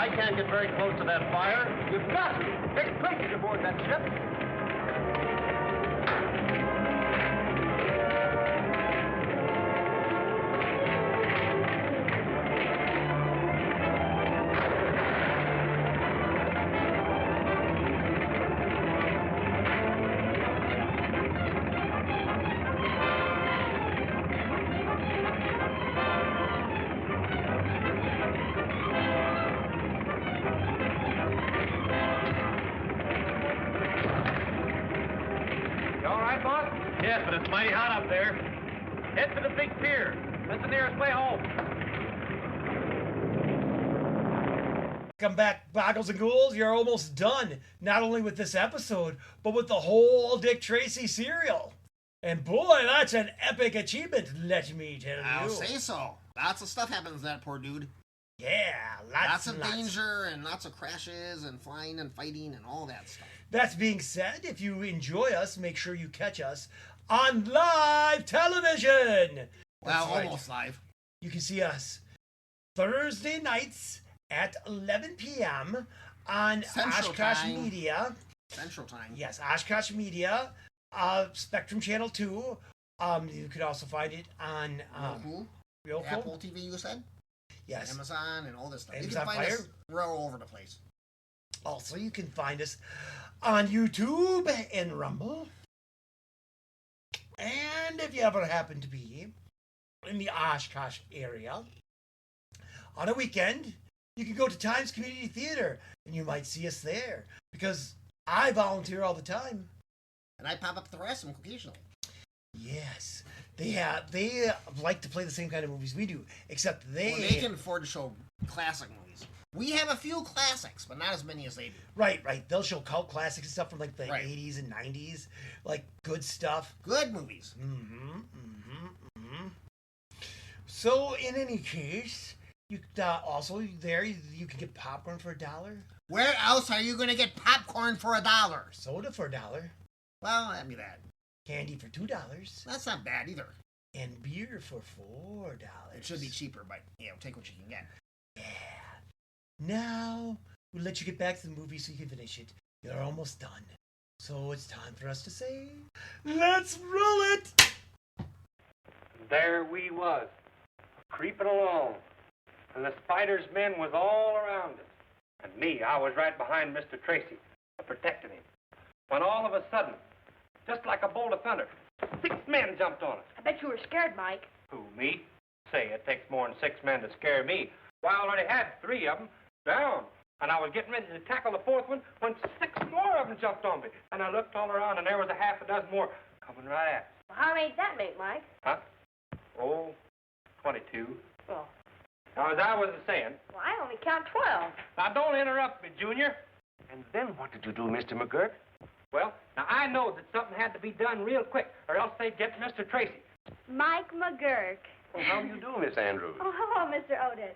I can't get very close to that fire. You've got to. Dick Tracy's aboard that ship. Yes, but it's mighty hot up there. Head for the big pier. That's the nearest way home. Come back, Boggles and Ghouls. You're almost done. Not only with this episode, but with the whole Dick Tracy serial. And boy, that's an epic achievement, let me tell you. I'll say so. Lots of stuff happens to that poor dude. Yeah, lots of danger and lots of crashes and flying and fighting and all that stuff. That being said, if you enjoy us, make sure you catch us on live television. Well, almost live. You can see us Thursday nights at 11 p.m. on Central Oshkosh Time. Media. Central Time. Yes, Oshkosh Media, Spectrum Channel 2. You could also find it on Roku. Apple TV, you said? Yes. Amazon and all this stuff. Amazon you can find Fire. us. We're all over the place. Also, you can find us on YouTube and Rumble. And if you ever happen to be in the Oshkosh area on a weekend, you can go to Times Community Theater and you might see us there because I volunteer all the time. And I pop up the rest of them occasionally. Yes. They like to play the same kind of movies we do, except they can afford to show classic movies. We have a few classics, but not as many as they do. Right. They'll show cult classics and stuff from like the 80s and 90s, like good stuff. Good movies. So, in any case, you also there you can get popcorn for $1. Where else are you going to get popcorn for $1? Soda for $1. Well, that'd be that. Candy for $2. That's not bad either. And beer for $4. It should be cheaper, but take what you can get. Yeah. Now, we'll let you get back to the movie so you can finish it. You're almost done. So it's time for us to say, let's roll it! There we was, creeping along, and the spider's men was all around us. And me, I was right behind Mr. Tracy, protecting him. When all of a sudden, just like a bolt of thunder, 6 men jumped on us. I bet you were scared, Mike. Who, me? Say, it takes more than 6 men to scare me. Well, I already had 3 of them down, and I was getting ready to tackle the 4th one when 6 more of them jumped on me. And I looked all around, and there was a half a dozen more coming right at us. Well, how many did that make, Mike? Huh? Oh, 22. Well, Now, as I was saying... Well, I only count 12. Now, don't interrupt me, Junior. And then what did you do, Mr. McGurk? Well, now, I know that something had to be done real quick, or else they'd get Mr. Tracy. Mike McGurk. Well, how do you do, Miss Andrews? Oh, hello, Mr. Otis.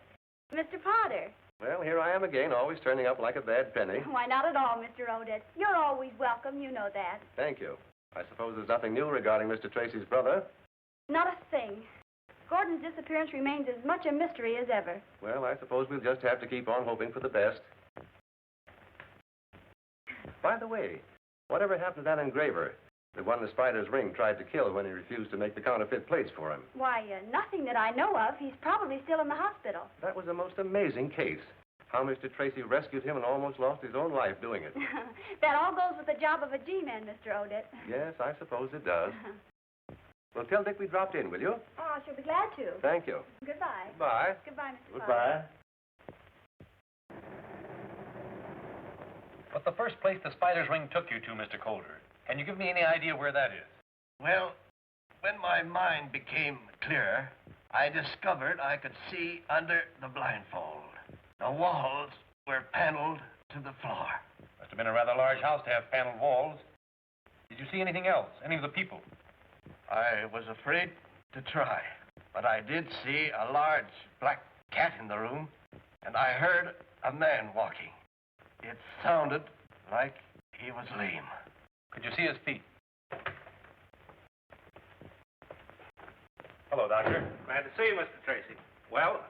Mr. Potter. Well, here I am again, always turning up like a bad penny. Why, not at all, Mr. Otis. You're always welcome, you know that. Thank you. I suppose there's nothing new regarding Mr. Tracy's brother. Not a thing. Gordon's disappearance remains as much a mystery as ever. Well, I suppose we'll just have to keep on hoping for the best. By the way, whatever happened to that engraver? The one the spider's ring tried to kill when he refused to make the counterfeit plates for him. Why, nothing that I know of. He's probably still in the hospital. That was a most amazing case. How Mr. Tracy rescued him and almost lost his own life doing it. That all goes with the job of a G-man, Mr. Odette. Yes, I suppose it does. Well, tell Dick we dropped in, will you? Oh, I shall be glad to. Thank you. Goodbye. Bye. Goodbye, Mr. Goodbye. What's the first place the spider's ring took you to, Mr. Coulter? Can you give me any idea where that is? Well, when my mind became clearer, I discovered I could see under the blindfold. The walls were paneled to the floor. Must have been a rather large house to have paneled walls. Did you see anything else? Any of the people? I was afraid to try, but I did see a large black cat in the room, and I heard a man walking. It sounded like he was lame. Could you see his feet? Hello, Doctor. Glad to see you, Mr. Tracy. Well,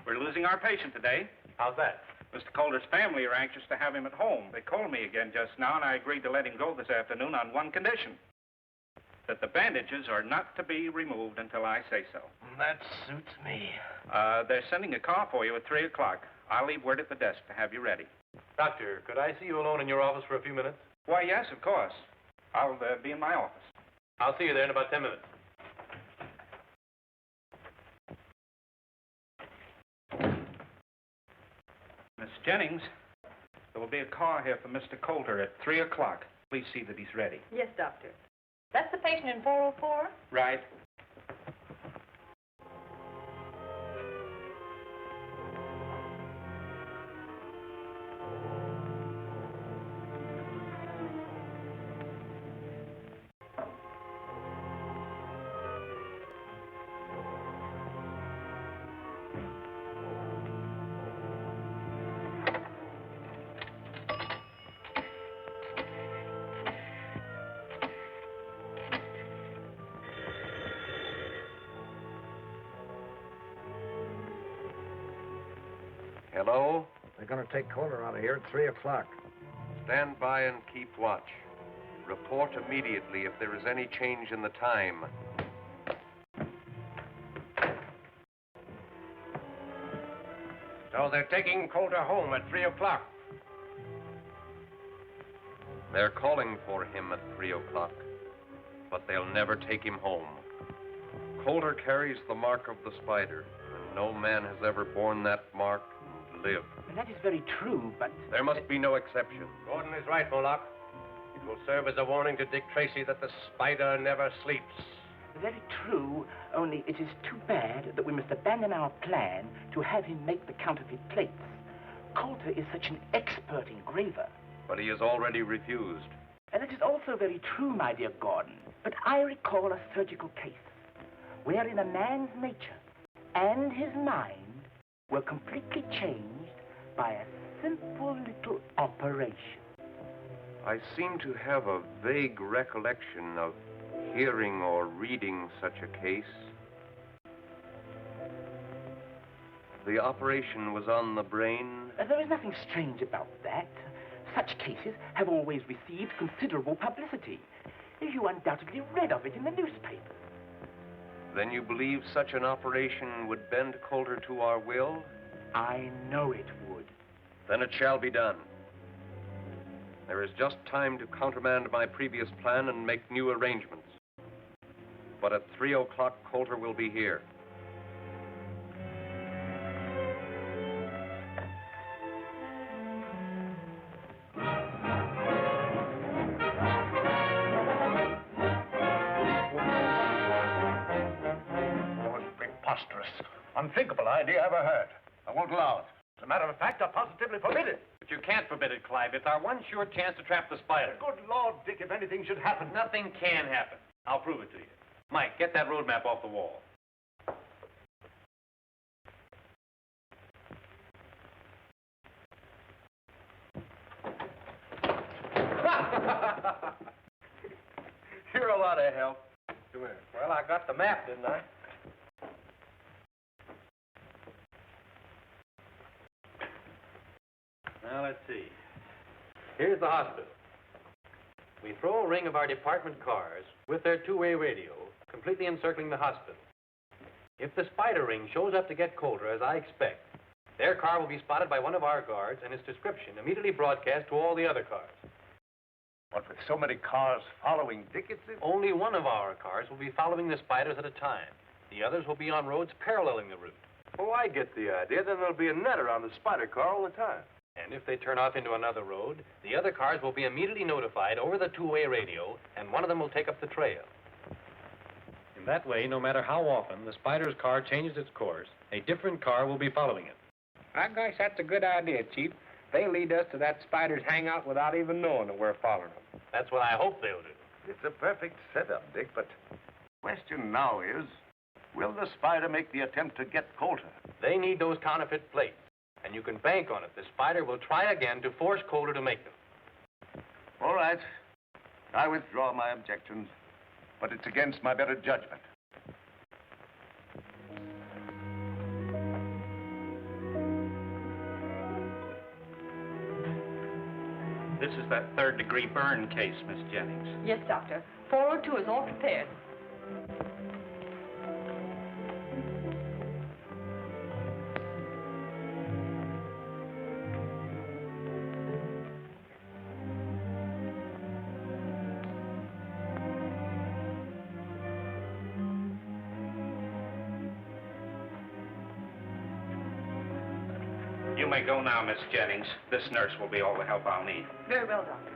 we're losing our patient today. How's that? Mr. Coulter's family are anxious to have him at home. They called me again just now, and I agreed to let him go this afternoon on one condition. That the bandages are not to be removed until I say so. That suits me. They're sending a car for you at 3 o'clock. I'll leave word at the desk to have you ready. Doctor, could I see you alone in your office for a few minutes? Why, yes, of course. I'll be in my office. I'll see you there in about 10 minutes. Miss Jennings, there will be a car here for Mr. Coulter at 3 o'clock. Please see that he's ready. Yes, doctor. That's the patient in 404? Right. Hello? They're going to take Coulter out of here at 3 o'clock. Stand by and keep watch. Report immediately if there is any change in the time. So they're taking Coulter home at 3 o'clock. They're calling for him at 3 o'clock, but they'll never take him home. Coulter carries the mark of the spider, and no man has ever borne that mark and lived. And that is very true, but... There must be no exception. Gordon is right, Moloch. It will serve as a warning to Dick Tracy that the spider never sleeps. Very true, only it is too bad that we must abandon our plan to have him make the counterfeit plates. Coulter is such an expert engraver. But he has already refused. And it is also very true, my dear Gordon. But I recall a surgical case wherein a man's nature and his mind were completely changed by a simple little operation. I seem to have a vague recollection of hearing or reading such a case. The operation was on the brain. There is nothing strange about that. Such cases have always received considerable publicity. You undoubtedly read of it in the newspaper. Then you believe such an operation would bend Coulter to our will? I know it would. Then it shall be done. There is just time to countermand my previous plan and make new arrangements. But at 3 o'clock, Coulter will be here. Most preposterous, unthinkable idea I ever heard. I won't allow it. As a matter of fact, I positively forbid it. But you can't forbid it, Clive. It's our one sure chance to trap the spider. Good Lord, Dick, if anything should happen. Nothing can happen. I'll prove it to you. Mike, get that road map off the wall. You're a lot of help. Come here. Well, I got the map, didn't I? Now, let's see. Here's the hospital. We throw a ring of our department cars with their two-way radio, completely encircling the hospital. If the spider ring shows up to get Coulter, as I expect, their car will be spotted by one of our guards and its description immediately broadcast to all the other cars. What, with so many cars following Dick, Only one of our cars will be following the spiders at a time. The others will be on roads paralleling the route. Oh, I get the idea. Then there'll be a net around the spider car all the time. And if they turn off into another road, the other cars will be immediately notified over the two-way radio, and one of them will take up the trail. In that way, no matter how often the spider's car changes its course, a different car will be following it. I guess that's a good idea, Chief. They'll lead us to that spider's hangout without even knowing that we're following them. That's what I hope they'll do. It's a perfect setup, Dick, but the question now is, will the spider make the attempt to get Coulter? They need those counterfeit plates, and you can bank on it. The spider will try again to force Coulter to make them. All right. I withdraw my objections, but it's against my better judgment. This is that third-degree burn case, Miss Jennings. Yes, Doctor. 402 is all prepared. You may go now, Miss Jennings. This nurse will be all the help I'll need. Very well, Doctor.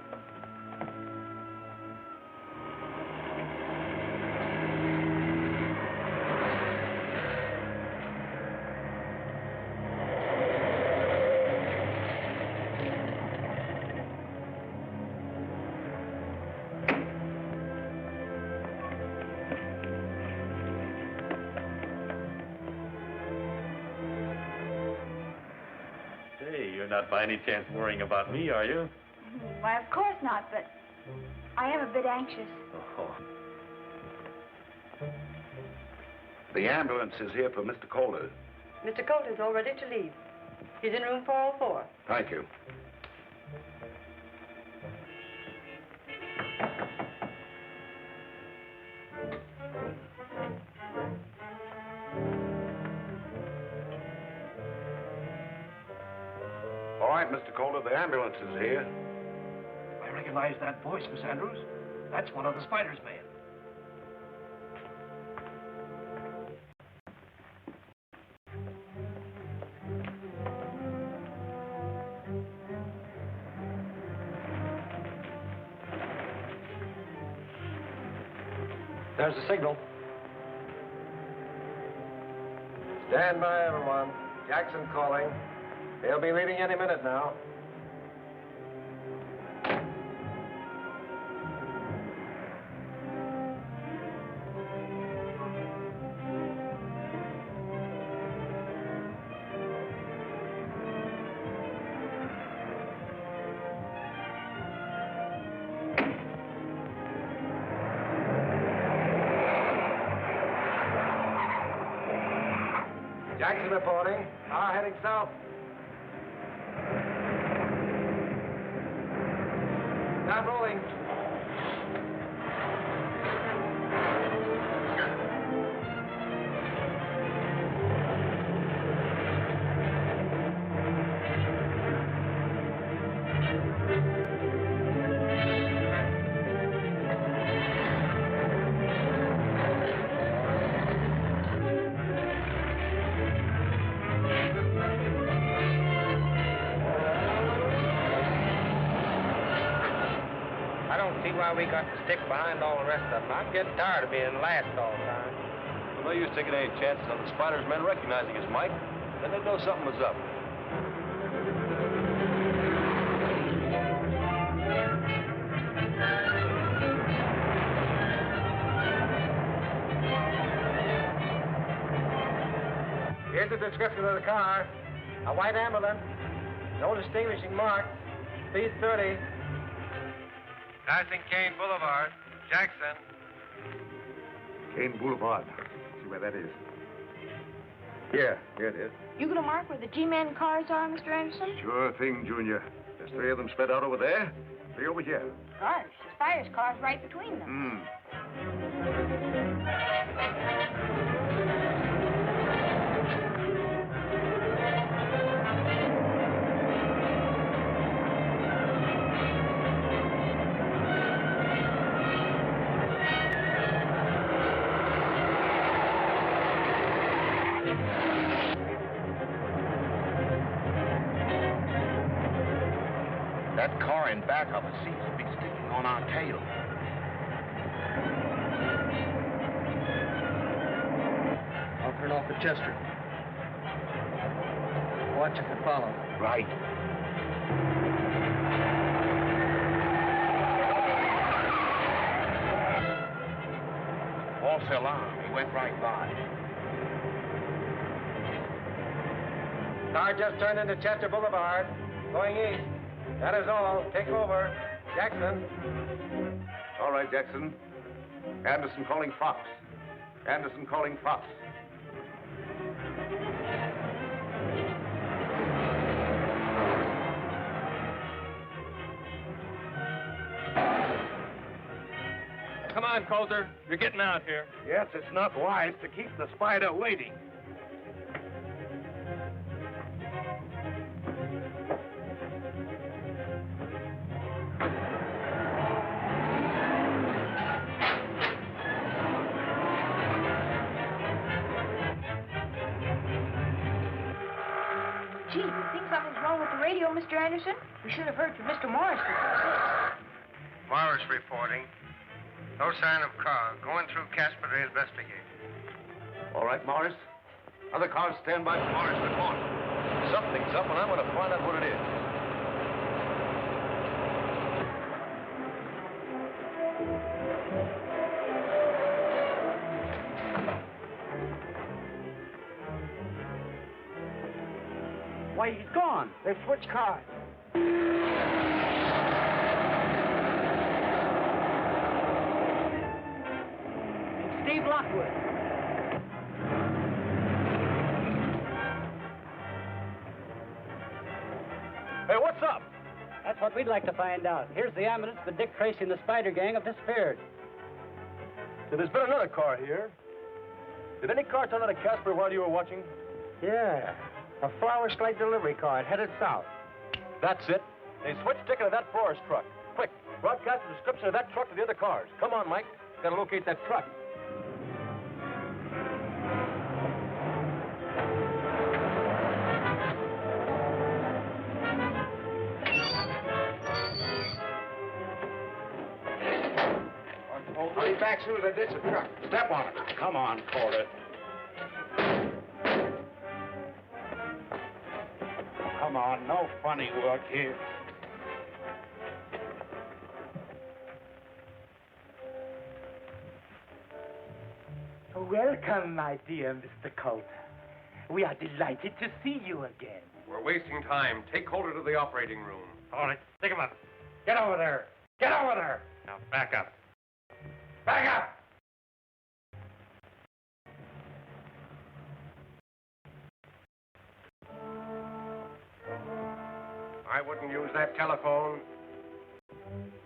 You're not by any chance worrying about me, are you? Why, of course not, but I am a bit anxious. Oh. The ambulance is here for Mr. Calder. Mr. Coulter's all ready to leave. He's in room 404. Thank you. All right, Mr. Calder, the ambulance is here. I recognize that voice, Miss Andrews. That's one of the Spider's men. There's the signal. Stand by, everyone. Jackson calling. They'll be leaving any minute now. Jackson reporting. Car heading south. Stop rolling. Why we got to stick behind all the rest of them. I'm getting tired of being last all the time. Well, no use taking any chances on the Spider's men recognizing us, Mike. Then they'd know something was up. Here's the description of the car. A white ambulance. No distinguishing mark. Speed 30. Passing Kane Boulevard. Jackson. Kane Boulevard. See where that is. Here it is. You gonna mark where the G-Man cars are, Mr. Anderson? Sure thing, Junior. There's 3 of them spread out over there, 3 over here. Gosh, the Spider's car's right between them. That car in back of us seems to be sticking on our tail. I'll turn off the Chester. Watch if it follows. Right. False alarm. He went right by. Car just turned into Chester Boulevard. Going east. That is all. Take over. Jackson. All right, Jackson. Anderson calling Fox. Anderson calling Fox. Come on, Coulter. You're getting out here. Yes, it's not wise to keep the spider waiting. Gee, you think something's wrong with the radio, Mr. Anderson? We should have heard from Mr. Morris before 6. Morris reporting. No sign of car. Going through Casper to investigate. All right, Morris. Other cars stand by. Morris, report. Something's up, and I'm going to find out what it is. Why, he's gone. They've switched cars. It's Steve Lockwood. Hey, what's up? That's what we'd like to find out. Here's the evidence that Dick Tracy and the Spider Gang have disappeared. So there's been another car here. Did any car turn out of Casper while you were watching? Yeah, a flower slate delivery car headed south. That's it. They switched ticket to that florist truck. Quick, broadcast the description of that truck to the other cars. Come on, Mike. Gotta locate that truck. I'll be back soon as I ditch the truck. Step on it. Come on, Coulter. Come on, no funny work here. Welcome, my dear Mr. Coulter. We are delighted to see you again. We're wasting time. Take Coulter to the operating room. All right, stick him up. Get over there. Get over there. Now, back up. Back up! I wouldn't use that telephone.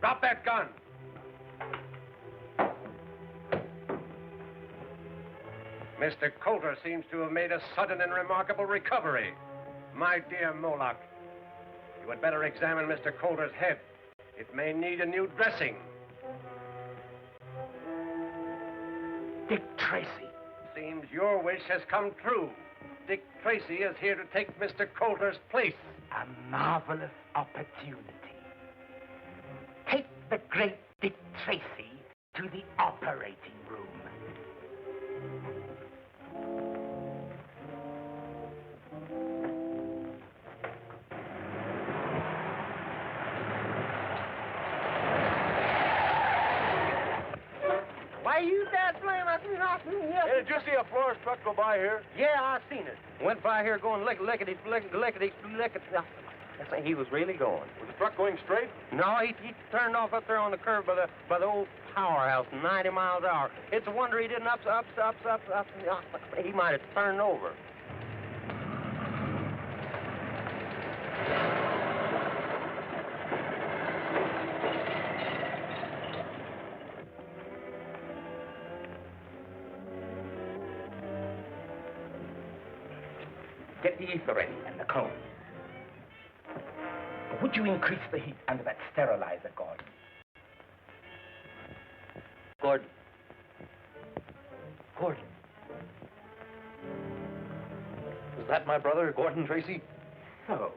Drop that gun. Mr. Coulter seems to have made a sudden and remarkable recovery. My dear Moloch, you had better examine Mr. Coulter's head. It may need a new dressing. Dick Tracy. Seems your wish has come true. Dick Tracy is here to take Mr. Coulter's place. A marvelous opportunity. Take the great Dick Tracy to the operating room. Why, you that blame us knocking here? Hey, did you see a florist truck go by here? Yeah, I seen it. Went by here going lickety. That's where he was really going. Was the truck going straight? No, he turned off up there on the curb by the old powerhouse, 90 miles an hour. It's a wonder he didn't up. He might have turned over. Get the ether ready and the cone. Would you increase the heat under that sterilizer, Gordon? Gordon. Is that my brother, Gordon Tracy? So,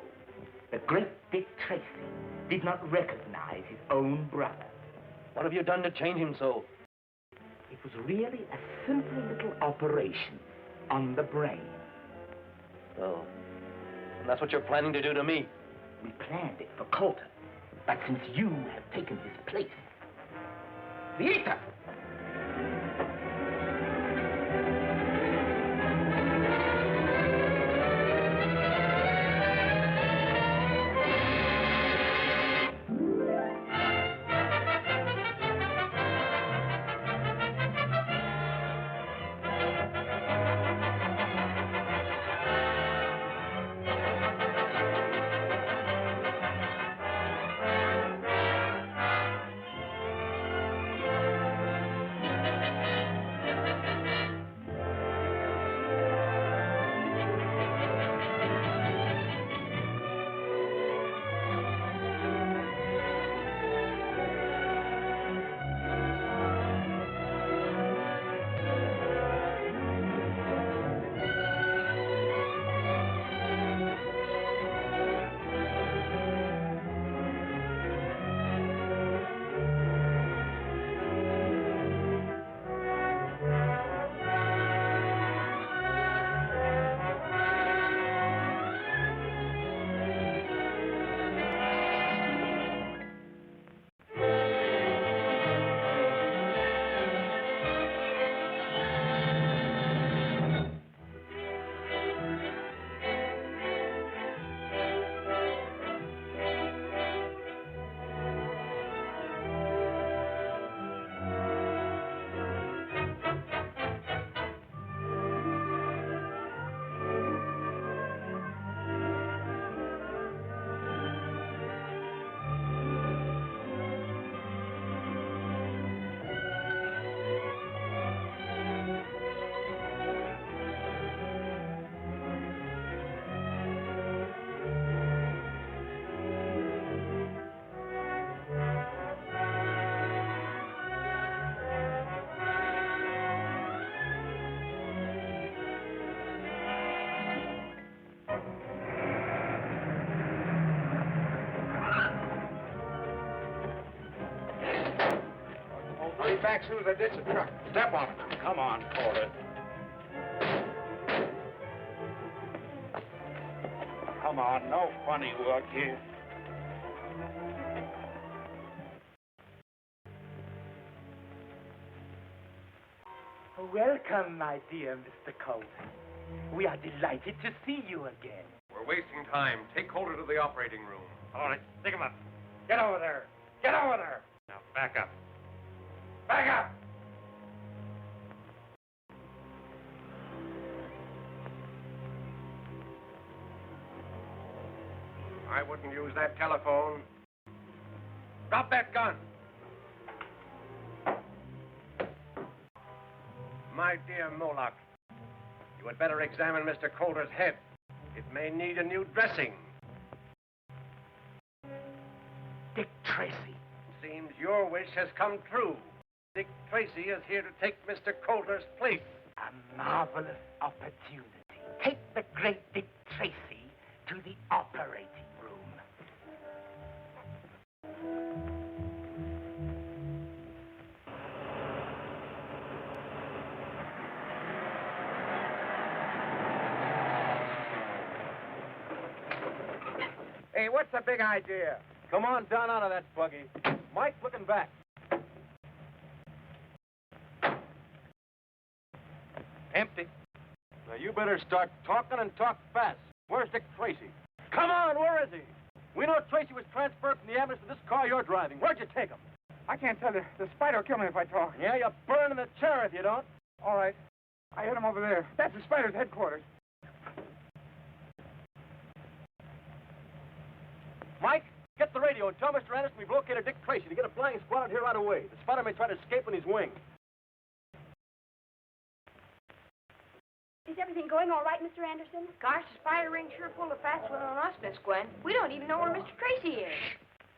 the great Dick Tracy did not recognize his own brother. What have you done to change him so? It was really a simple little operation on the brain. Oh. And that's what you're planning to do to me? We planned it for Coulter, but since you have taken his place, the ether! back as soon as I ditch the truck. Step on it now. Come on, Calder. Come on, no funny work here. Welcome, my dear Mr. Coulter. We are delighted to see you again. We're wasting time. Take Calder to the operating room. All right, stick him up. Get over there. Get over there. Now, back up. Back up! I wouldn't use that telephone. Drop that gun. My dear Moloch, you had better examine Mr. Calder's head. It may need a new dressing. Dick Tracy. Seems your wish has come true. Dick Tracy is here to take Mr. Calder's place. A marvelous opportunity. Take the great Dick Tracy to the operating room. Hey, what's the big idea? Come on down out of that buggy. Mike, looking back. Empty. Now, you better start talking and talk fast. Where's Dick Tracy? Come on, where is he? We know Tracy was transferred from the ambulance to this car you're driving. Where'd you take him? I can't tell you. The spider will kill me if I talk. Yeah, you burn in the chair if you don't. All right. I hit him over there. That's the spider's headquarters. Mike, get the radio and tell Mr. Anderson we've located Dick Tracy to get a flying squad out here right away. The spider may try to escape on his wing. Is everything going all right, Mr. Anderson? Gosh, the spider ring sure pulled a fast one on us, Miss Gwen. We don't even know where Mr. Tracy is.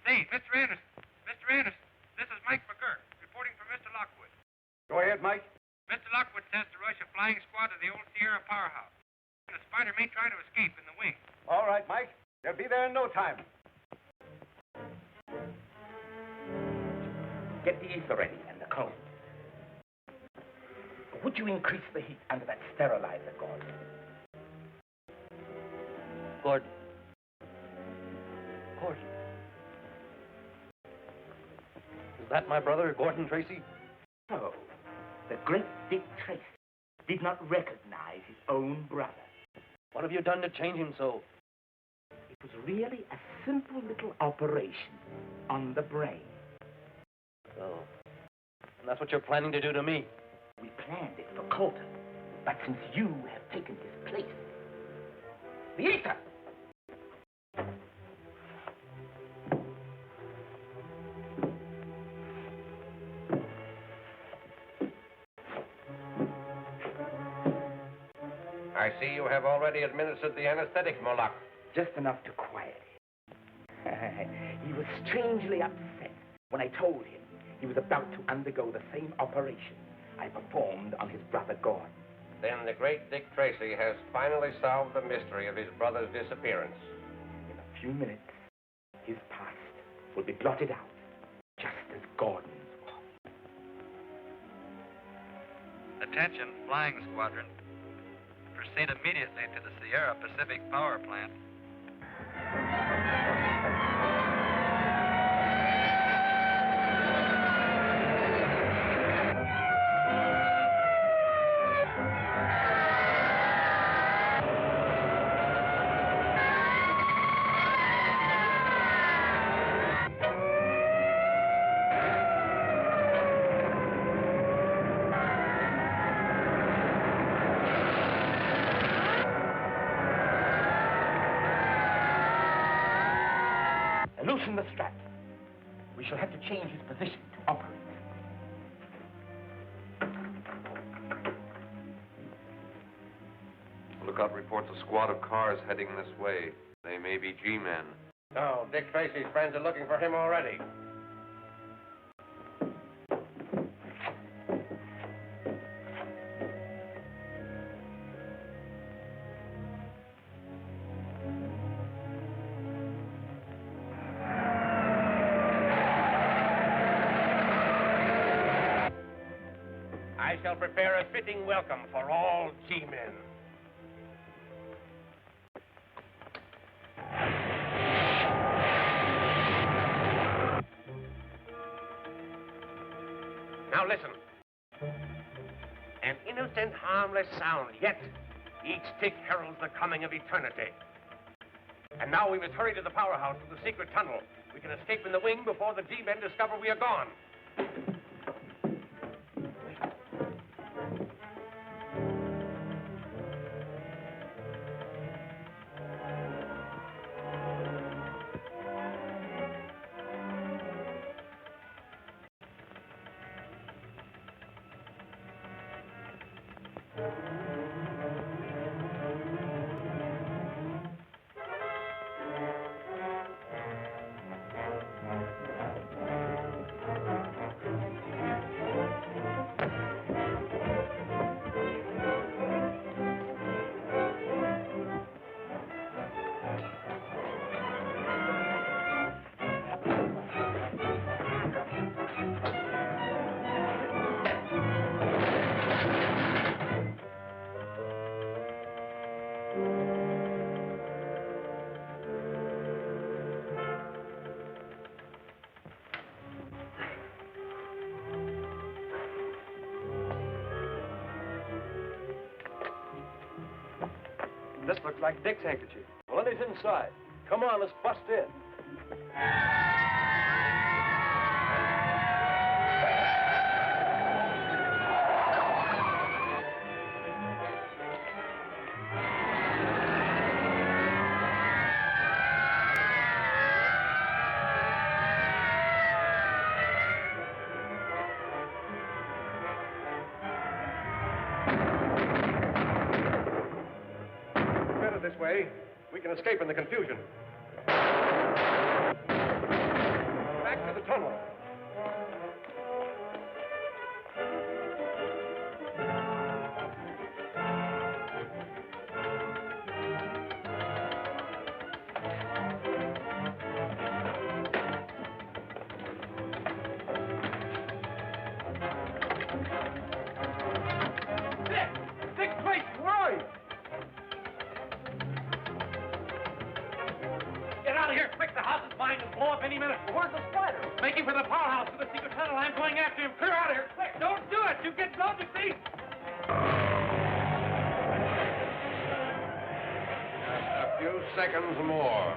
Say, Mr. Anderson. Mr. Anderson, this is Mike McGurk, reporting for Mr. Lockwood. Go ahead, Mike. Mr. Lockwood says to rush a flying squad to the old Sierra powerhouse. The spider may try to escape in the wing. All right, Mike. They'll be there in no time. Get the ether ready and the cone. Would you increase the heat under that sterilizer, Gordon? Gordon. Gordon. Is that my brother, Gordon Tracy? No. The great Dick Tracy did not recognize his own brother. What have you done to change him so? It was really a simple little operation on the brain. Oh. And that's what you're planning to do to me? We planned it for Coulter, but since you have taken his place, the ether! I see you have already administered the anesthetic, Moloch. Just enough to quiet him. He was strangely upset when I told him he was about to undergo the same operation I performed on his brother Gordon. Then the great Dick Tracy has finally solved the mystery of his brother's disappearance. In a few minutes, his past will be blotted out, just as Gordon's was. Attention, flying squadron. Proceed immediately to the Sierra Pacific power plant. Loosen the strap. We shall have to change his position to operate. Lookout reports a squad of cars heading this way. They may be G-men. No, Dick Tracy's friends are looking for him already. shall prepare a fitting welcome for all G-men. Now listen. An innocent, harmless sound, yet each tick heralds the coming of eternity. And now we must hurry to the powerhouse through the secret tunnel. We can escape in the wing before the G-men discover we are gone. This looks like Dick's handkerchief. Well, then he's inside. Come on, let's bust in. This way, we can escape in the confusion. Back to the tunnel. Dick Tracy, where are you? Get out of here quick. The house is mine and blow up any minute. Where's the spider? Making for the powerhouse to the secret tunnel. I'm going after him. Clear out of here quick. Don't do it. You get blown to pieces. Just a few seconds more.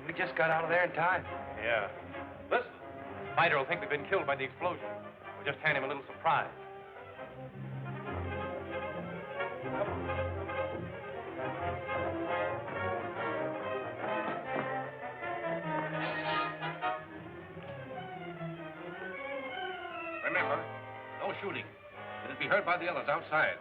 We just got out of there in time. Yeah. Listen, Spider will think we've been killed by the explosion. We'll just hand him a little surprise. Remember, no shooting. It'll be heard by the others outside.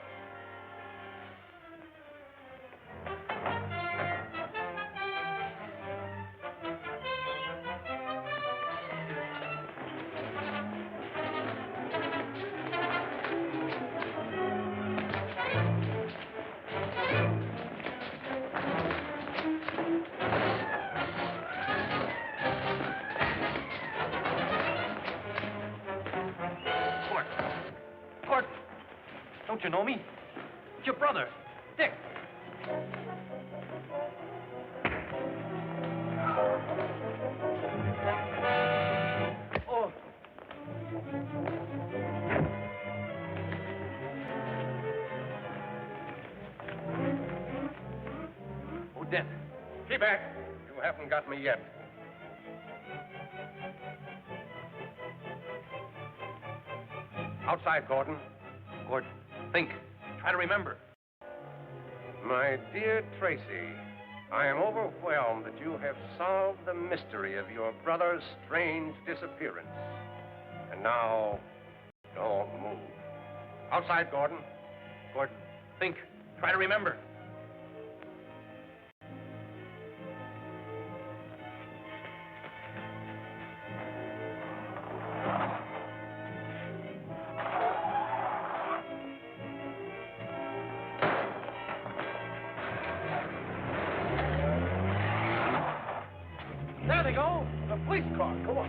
Don't you know me? It's your brother, Dick. Oh. Oh, Dent. Keep back. You haven't got me yet. Outside, Gordon. Gordon, think. Try to remember. My dear Tracy, I am overwhelmed that you have solved the mystery of your brother's strange disappearance. And now, don't move. Outside, Gordon. Gordon, think. Try to remember. they go. The police car. Come on.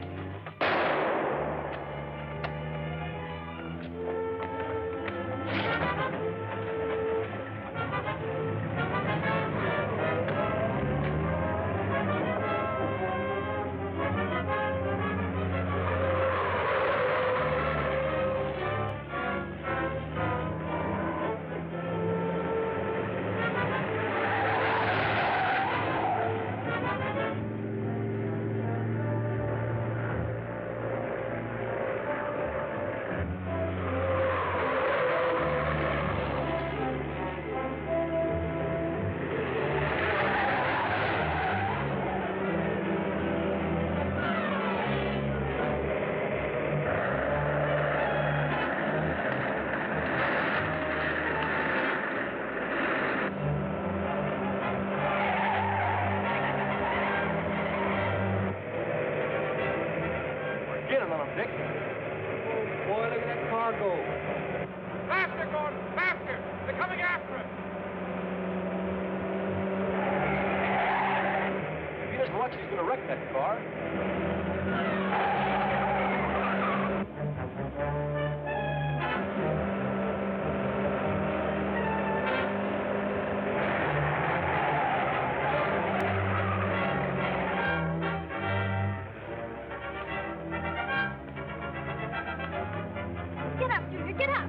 Get him on him, Dick. Oh, boy, look at that car go. Faster, Gordon, faster! They're coming after us! If he doesn't watch, he's going to wreck that car. Get up, Junior, get up.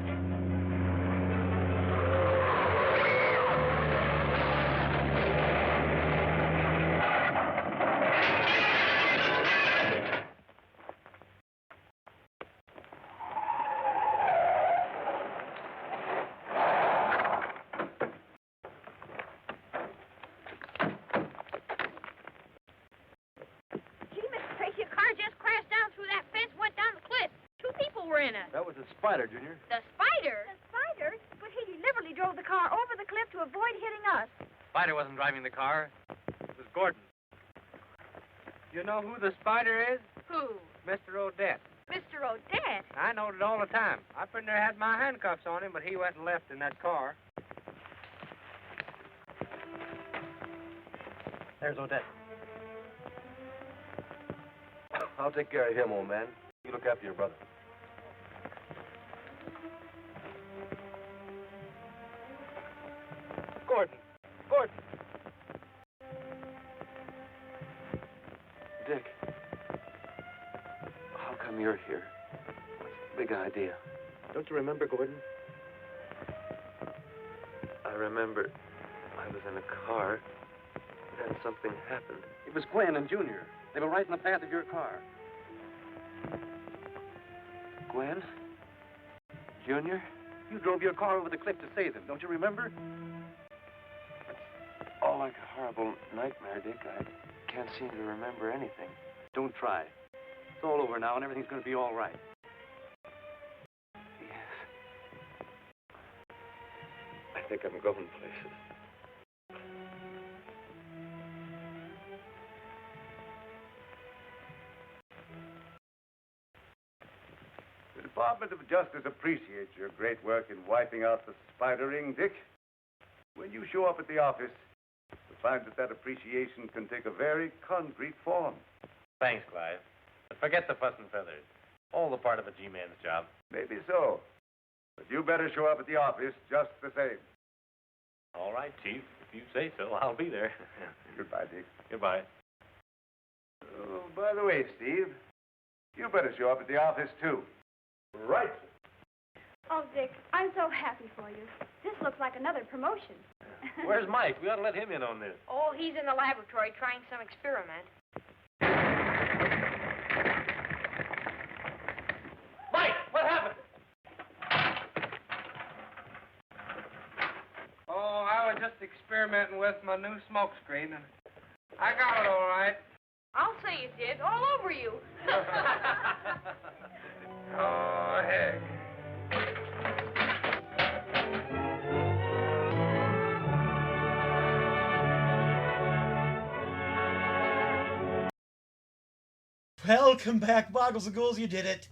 Gee, Mr. Tracy, a car just crashed down through that fence, went down the cliff. 2 people were in it. That was a spider, Junior. The spider? The spider? But he deliberately drove the car over the cliff to avoid hitting us. Spider wasn't driving the car. It was Gordon. You know who the spider is? Who? Mr. Odette. Mr. Odette. I knowed it all the time. I pretty near had my handcuffs on him, but he went and left in that car. There's Odette. I'll take care of him, old man. You look after your brother. Gordon! Gordon! Dick, how come you're here? What's the big idea? Don't you remember, Gordon? I remember I was in a car, then something happened. It was Gwen and Junior. They were right in the path of your car. Gwen? Junior? You drove your car over the cliff to save them. Don't you remember? All like a horrible nightmare, Dick. I can't seem to remember anything. Don't try. It's all over now, and everything's going to be all right. Yes. I think I'm going places. The Department of Justice appreciates your great work in wiping out the spider ring, Dick. When you show up at the office, you'll find that appreciation can take a very concrete form. Thanks, Clive. But forget the fuss and feathers. All the part of a G-man's job. Maybe so. But you better show up at the office just the same. All right, Chief. If you say so, I'll be there. Goodbye, Dick. Goodbye. Oh, by the way, Steve, you better show up at the office, too. Right. Oh, Dick, I'm so happy for you. This looks like another promotion. Where's Mike? We ought to let him in on this. Oh, he's in the laboratory trying some experiment. Mike, what happened? Oh, I was just experimenting with my new smoke screen, and I got it all right. I'll say you did. All over you. Oh, heck. Welcome back, Boggles and Ghouls. You did it.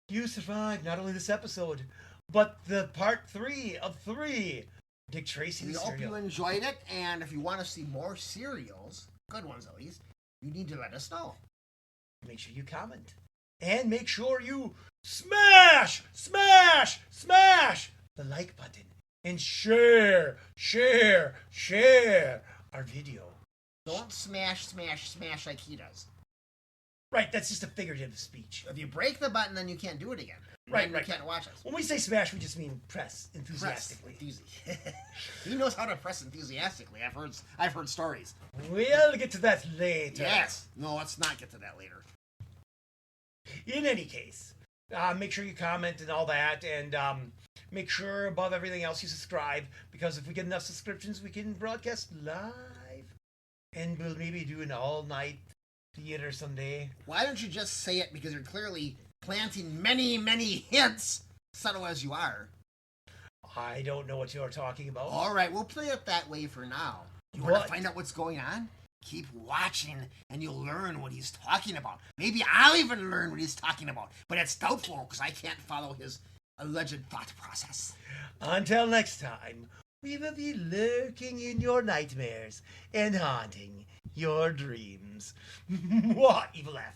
You survived not only this episode, but the part 3 of 3. Dick Tracy We hope Serial. you enjoyed it, and if you want to see more serials, good ones at least, you need to let us know. Make sure you comment. And make sure you smash the like button. And share our video. Don't smash like he does. Right, that's just a figurative speech. If you break the button, then you can't do it again. Right. You can't watch us. When we say smash, we just mean press enthusiastically. He knows how to press enthusiastically. I've heard stories. We'll get to that later. Yes. No, let's not get to that later. In any case, make sure you comment and all that, and make sure above everything else you subscribe, because if we get enough subscriptions, we can broadcast live, and we'll maybe do an all-night theater someday. Why don't you just say it, because you're clearly planting many hints, subtle as you are. I don't know what you're talking about. All right, we'll play it that way for now. You want to find out what's going on? Keep watching, and you'll learn what he's talking about. Maybe I'll even learn what he's talking about, but it's doubtful because I can't follow his alleged thought process. Until next time, we will be lurking in your nightmares and haunting your dreams. What? Evil laugh.